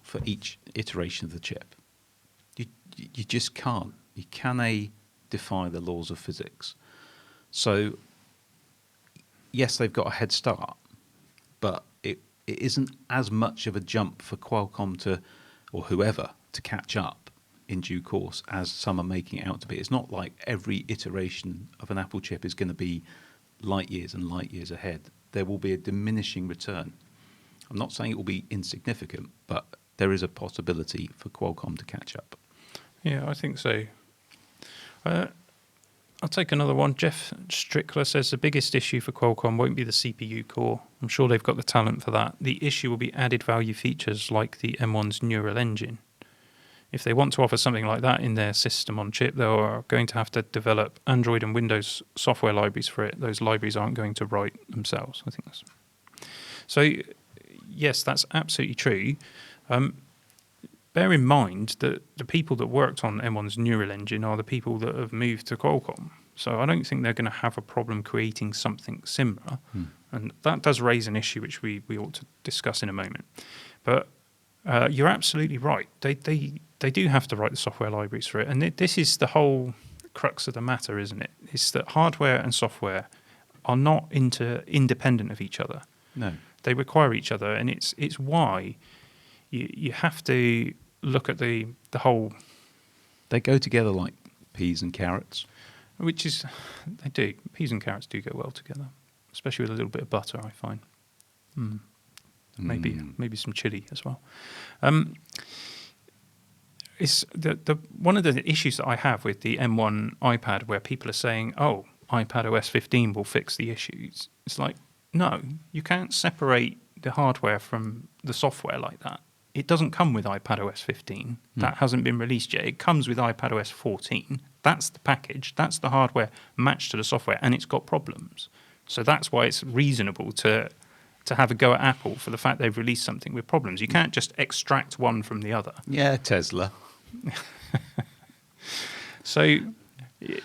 for each iteration of the chip. You just can't. You can defy the laws of physics. So, yes, they've got a head start, but it isn't as much of a jump for Qualcomm or whoever to catch up in due course as some are making it out to be. It's not like every iteration of an Apple chip is going to be light years and light years ahead. There will be a diminishing return. I'm not saying it will be insignificant, but there is a possibility for Qualcomm to catch up. yeah, I think so. I'll take another one. Jeff Strickler says the biggest issue for Qualcomm won't be the CPU core. I'm sure they've got the talent for that. The issue will be added value features like the M1's neural engine. If they want to offer something like that in their system on chip, they are going to have to develop Android and Windows software libraries for it. Those libraries aren't going to write themselves. I think that's so. Yes, that's absolutely true. Bear in mind that the people that worked on M1's neural engine are the people that have moved to Qualcomm. So I don't think they're going to have a problem creating something similar. And that does raise an issue which we ought to discuss in a moment. But you're absolutely right. They do have to write the software libraries for it. And this is the whole crux of the matter, isn't it? It's that hardware and software are not independent of each other. No. They require each other. And it's why you have to look at the whole. They go together like peas and carrots. Which is, they do. Peas and carrots do go well together, especially with a little bit of butter, I find. Maybe some chili as well. It's the one of the issues that I have with the M1 iPad, where people are saying, "Oh, iPad OS 15 will fix the issues." It's like, no, you can't separate the hardware from the software like that. It doesn't come with iPad OS 15. That hasn't been released yet. It comes with iPad OS 14. That's the package. That's the hardware matched to the software, and it's got problems. So that's why it's reasonable to have a go at Apple for the fact they've released something with problems. You can't just extract one from the other. Yeah, Tesla. So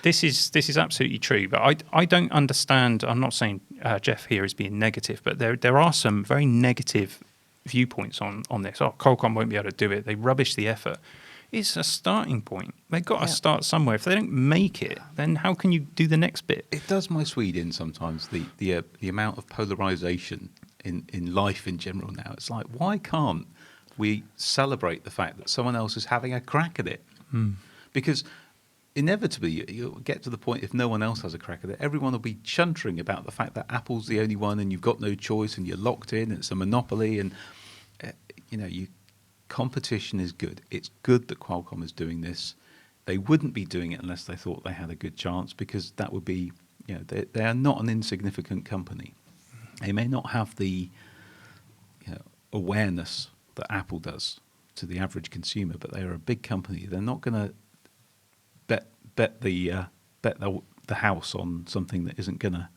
this is absolutely true, but I don't understand. I'm not saying Jeff here is being negative, but there are some very negative viewpoints on this. Oh, Qualcomm won't be able to do it. They rubbish the effort. It's a starting point. They've got to start somewhere. If they don't make it, then how can you do the next bit? It does my Swede in sometimes, the amount of polarisation in life in general now. It's like, why can't we celebrate the fact that someone else is having a crack at it? Because inevitably you'll get to the point, if no one else has a crack at it, everyone will be chuntering about the fact that Apple's the only one and you've got no choice and you're locked in, it's a monopoly, and competition is good. It's good that Qualcomm is doing this. They wouldn't be doing it unless they thought they had a good chance, because that would be, they are not an insignificant company. They may not have the awareness that Apple does to the average consumer, but they are a big company. They're not going to bet the house on something that isn't going to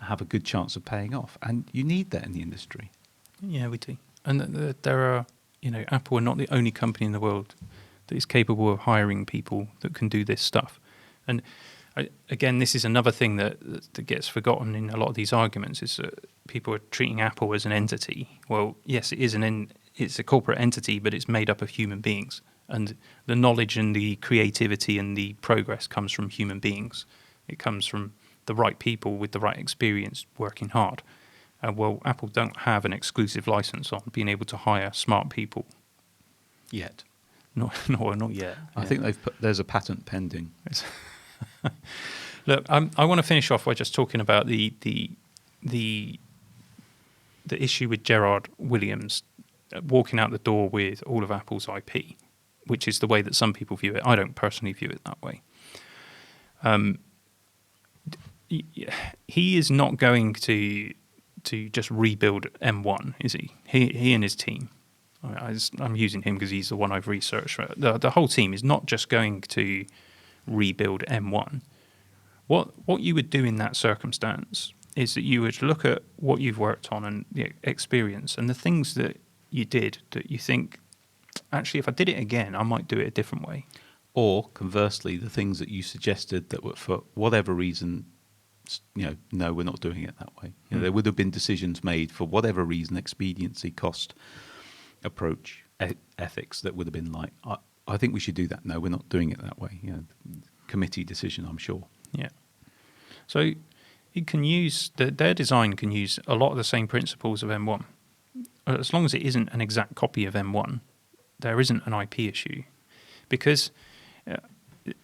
have a good chance of paying off. And you need that in the industry. Yeah, we do. And there are, Apple are not the only company in the world that is capable of hiring people that can do this stuff. And again, this is another thing that gets forgotten in a lot of these arguments, is that people are treating Apple as an entity. Well, yes, it's a corporate entity, but it's made up of human beings. And the knowledge and the creativity and the progress comes from human beings. It comes from the right people with the right experience working hard. Well, Apple don't have an exclusive license on being able to hire smart people. Yet. Not yet. I think there's a patent pending. Look, I want to finish off by just talking about the issue with Gerard Williams walking out the door with all of Apple's IP, which is the way that some people view it. I don't personally view it that way. He is not going to just rebuild M1, is he? He and his team. I'm using him because he's the one I've researched. The whole team is not just going to rebuild M1. What you would do in that circumstance is that you would look at what you've worked on and the experience and the things that you did that you think, actually, if I did it again, I might do it a different way. Or conversely, the things that you suggested that were, for whatever reason, no, we're not doing it that way. There would have been decisions made for whatever reason, expediency, cost, approach, ethics, that would have been like, I think we should do that. No, we're not doing it that way. Committee decision, I'm sure. Yeah. So it can use their design can use a lot of the same principles of M1. As long as it isn't an exact copy of M1, there isn't an IP issue, because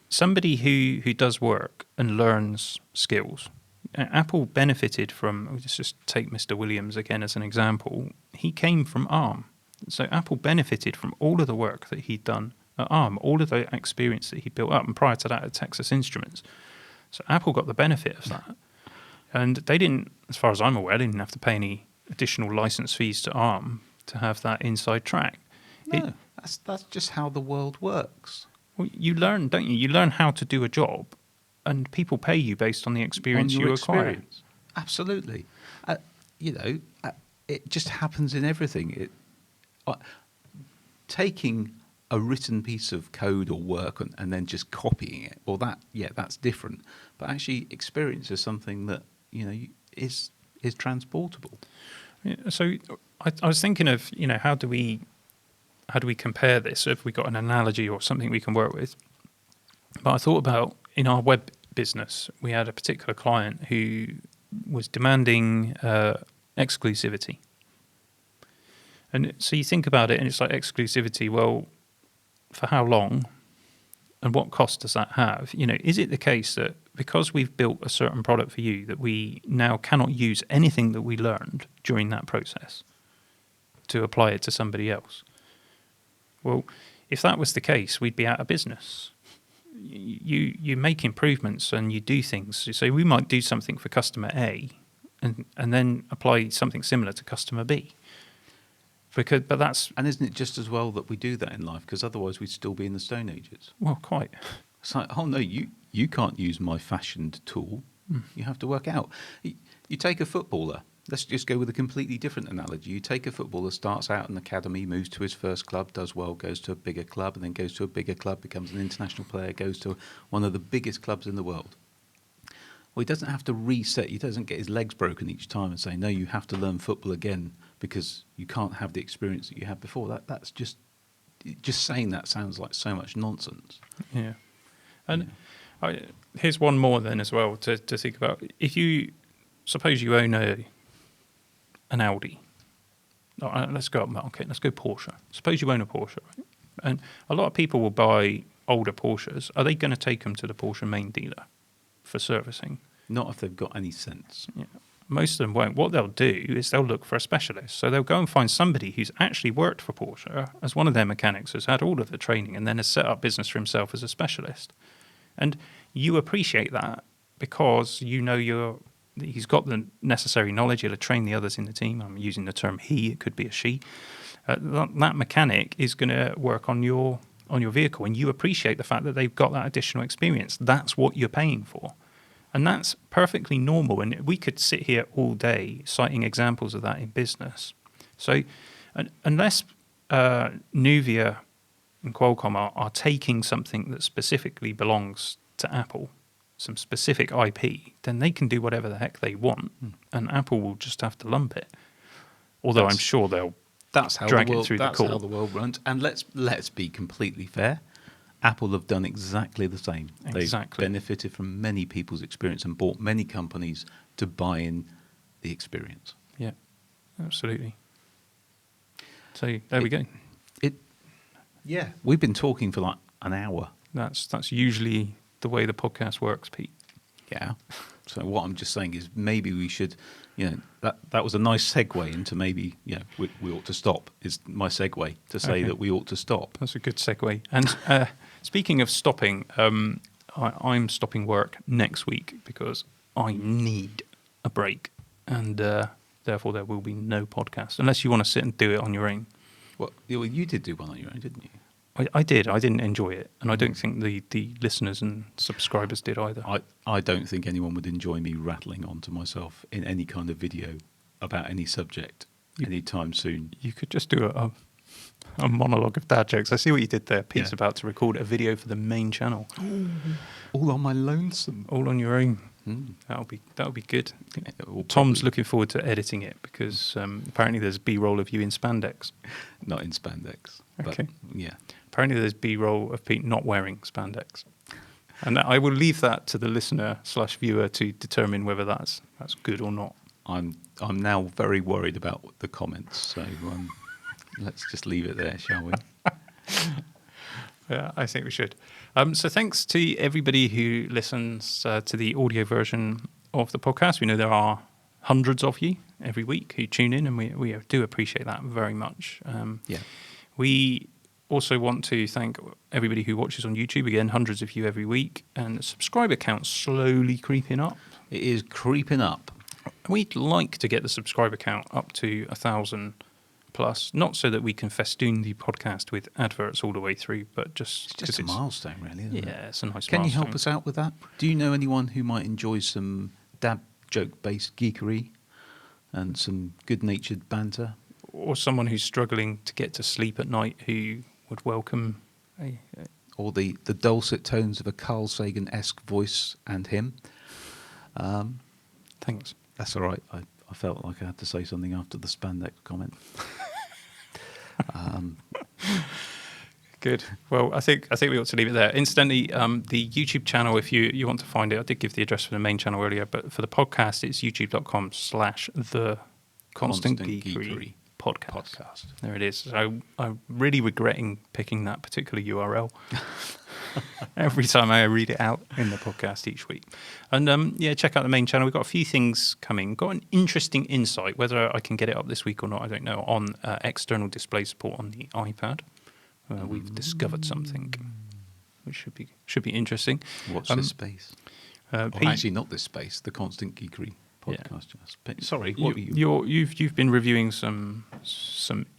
somebody who does work and learns skills. Apple benefited from. Let's just take Mr. Williams again as an example. He came from ARM. So Apple benefited from all of the work that he'd done at ARM, all of the experience that he built up, and prior to that at Texas Instruments. So Apple got the benefit of that. And they didn't, as far as I'm aware, they didn't have to pay any additional license fees to ARM to have that inside track. No, that's just how the world works. Well, you learn, don't you? You learn how to do a job, and people pay you based on the experience you acquire. Absolutely. It just happens in everything. Taking a written piece of code or work and then just copying it, well, that's different. But actually, experience is something that is transportable. Yeah, so I was thinking of how do we compare this? Have we got an analogy or something we can work with? But I thought about, in our web business, we had a particular client who was demanding exclusivity. And so you think about it, and it's like exclusivity. Well, for how long, and what cost does that have? Is it the case that because we've built a certain product for you, that we now cannot use anything that we learned during that process to apply it to somebody else? Well, if that was the case, we'd be out of business. You make improvements and you do things. So we might do something for customer A, and then apply something similar to customer B. And isn't it just as well that we do that in life? Because otherwise we'd still be in the Stone Ages. Well, quite. It's like, oh no, you can't use my fashioned tool. You have to work out. You take a footballer. Let's just go with a completely different analogy. You take a footballer, starts out in an academy, moves to his first club, does well, goes to a bigger club, and then goes to a bigger club, becomes an international player, goes to one of the biggest clubs in the world. Well, he doesn't have to reset. He doesn't get his legs broken each time and say, no, you have to learn football again because you can't have the experience that you had before. That's just saying that sounds like so much nonsense. Yeah. And here's one more then as well to think about. If you suppose you own an Audi. Let's go up market. Let's go Porsche. Suppose you own a Porsche, right? And a lot of people will buy older Porsches, are they going to take them to the Porsche main dealer for servicing? Not if they've got any sense. Yeah. Most of them won't. What they'll do is they'll look for a specialist. So they'll go and find somebody who's actually worked for Porsche as one of their mechanics, has had all of the training, and then has set up business for himself as a specialist. And you appreciate that because you know he's got the necessary knowledge. He'll train the others in the team. I'm using the term he. It could be a she. That mechanic is going to work on your vehicle, and you appreciate the fact that they've got that additional experience. That's what you're paying for. And that's perfectly normal. And we could sit here all day citing examples of that in business. So unless Nuvia and Qualcomm are taking something that specifically belongs to Apple, some specific IP, then they can do whatever the heck they want. And Apple will just have to lump it. Although I'm sure they'll drag it through the court. That's how the world runs. And let's be completely fair. Apple have done exactly the same. Exactly. They've benefited from many people's experience and bought many companies to buy in the experience. Yeah, absolutely. So there we go. Yeah, we've been talking for like an hour. That's usually the way the podcast works, Pete. Yeah. So what I'm just saying is maybe we should, that was a nice segue into maybe, we ought to stop, is my segue to say that we ought to stop. That's a good segue. And speaking of stopping, I'm stopping work next week because I need a break. And therefore there will be no podcast, unless you want to sit and do it on your own. Well, you did do one on your own, didn't you? I did. I didn't enjoy it. And I don't think the listeners and subscribers did either. I don't think anyone would enjoy me rattling on to myself in any kind of video about any subject anytime soon. You could just do a monologue of dad jokes. I see what you did there. Pete's about to record a video for the main channel. All on my lonesome. All on your own. That'll be good. Tom's looking forward to editing it because apparently there's B-roll of you in spandex. Not in spandex. Okay. But, yeah. Apparently there's B-roll of Pete not wearing spandex. And I will leave that to the listener/viewer to determine whether that's good or not. I'm now very worried about the comments, so let's just leave it there, shall we? Yeah, I think we should. So thanks to everybody who listens to the audio version of the podcast. We know there are hundreds of you every week who tune in, and we do appreciate that very much. We also want to thank everybody who watches on YouTube. Again, hundreds of you every week. And the subscriber count's slowly creeping up. It is creeping up. We'd like to get the subscriber count up to 1,000 plus, not so that we can festoon the podcast with adverts all the way through, but just... It's just a milestone, really, isn't it? Yeah, it's a nice milestone. Can you help us out with that? Do you know anyone who might enjoy some dad joke-based geekery and some good-natured banter? Or someone who's struggling to get to sleep at night who would welcome or the dulcet tones of a Carl Sagan-esque voice and him. Thanks. That's all right. I felt like I had to say something after the spandex comment. Good. Well, I think we ought to leave it there. Incidentally, the YouTube channel, if you want to find it, I did give the address for the main channel earlier, but for the podcast, it's youtube.com/the Constant Geekery podcast. There it is. So I'm really regretting picking that particular URL every time I read it out in the podcast each week. And check out the main channel. We've got a few things coming. Got an interesting insight, whether I can get it up this week or not, I don't know, on external display support on the iPad. We've discovered something which should be interesting. Watch this space. Actually, not this space. The Constant Geekery podcast. Yeah. Sorry, what you've been reviewing some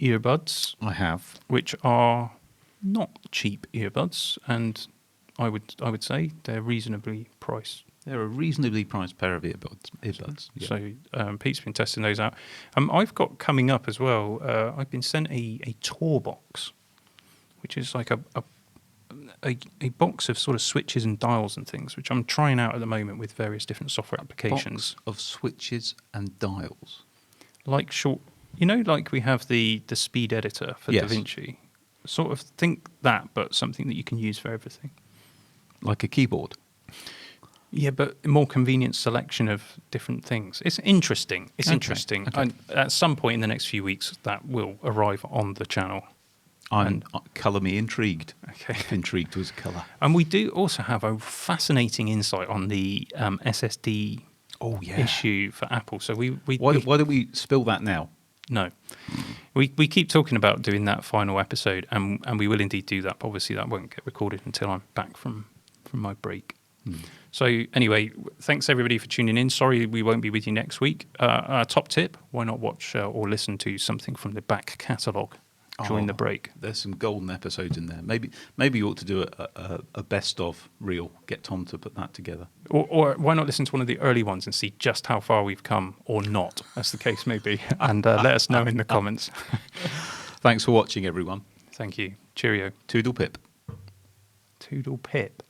earbuds. I have, which are not cheap earbuds, and I would say they're reasonably priced. They're a reasonably priced pair of earbuds. Yeah. So Pete's been testing those out. I've got coming up as well. I've been sent a tour box, which is like a box of sort of switches and dials and things, which I'm trying out at the moment with various different software applications. Box of switches and dials, like like we have the speed editor for DaVinci. Sort of think that, but something that you can use for everything, like a keyboard. Yeah, but a more convenient selection of different things. It's interesting. Interesting. Okay. At some point in the next few weeks, that will arrive on the channel. Colour me intrigued. Okay. If intrigued was a colour. And we do also have a fascinating insight on the SSD issue for Apple. So Why don't we spill that now? No. We keep talking about doing that final episode, and we will indeed do that. But obviously, that won't get recorded until I'm back from my break. So anyway, thanks everybody for tuning in. Sorry we won't be with you next week. Our top tip, why not watch or listen to something from the back catalogue during the break? There's some golden episodes in there. Maybe you ought to do a best of reel. Get Tom to put that together. Or why not listen to one of the early ones and see just how far we've come, or not, as the case may be, and let us know in the comments. Thanks for watching, everyone. Thank you. Cheerio. Toodle pip. Toodle pip.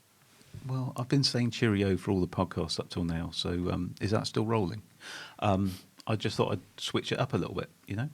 Well, I've been saying cheerio for all the podcasts up till now, so is that still rolling? I just thought I'd switch it up a little bit, you know?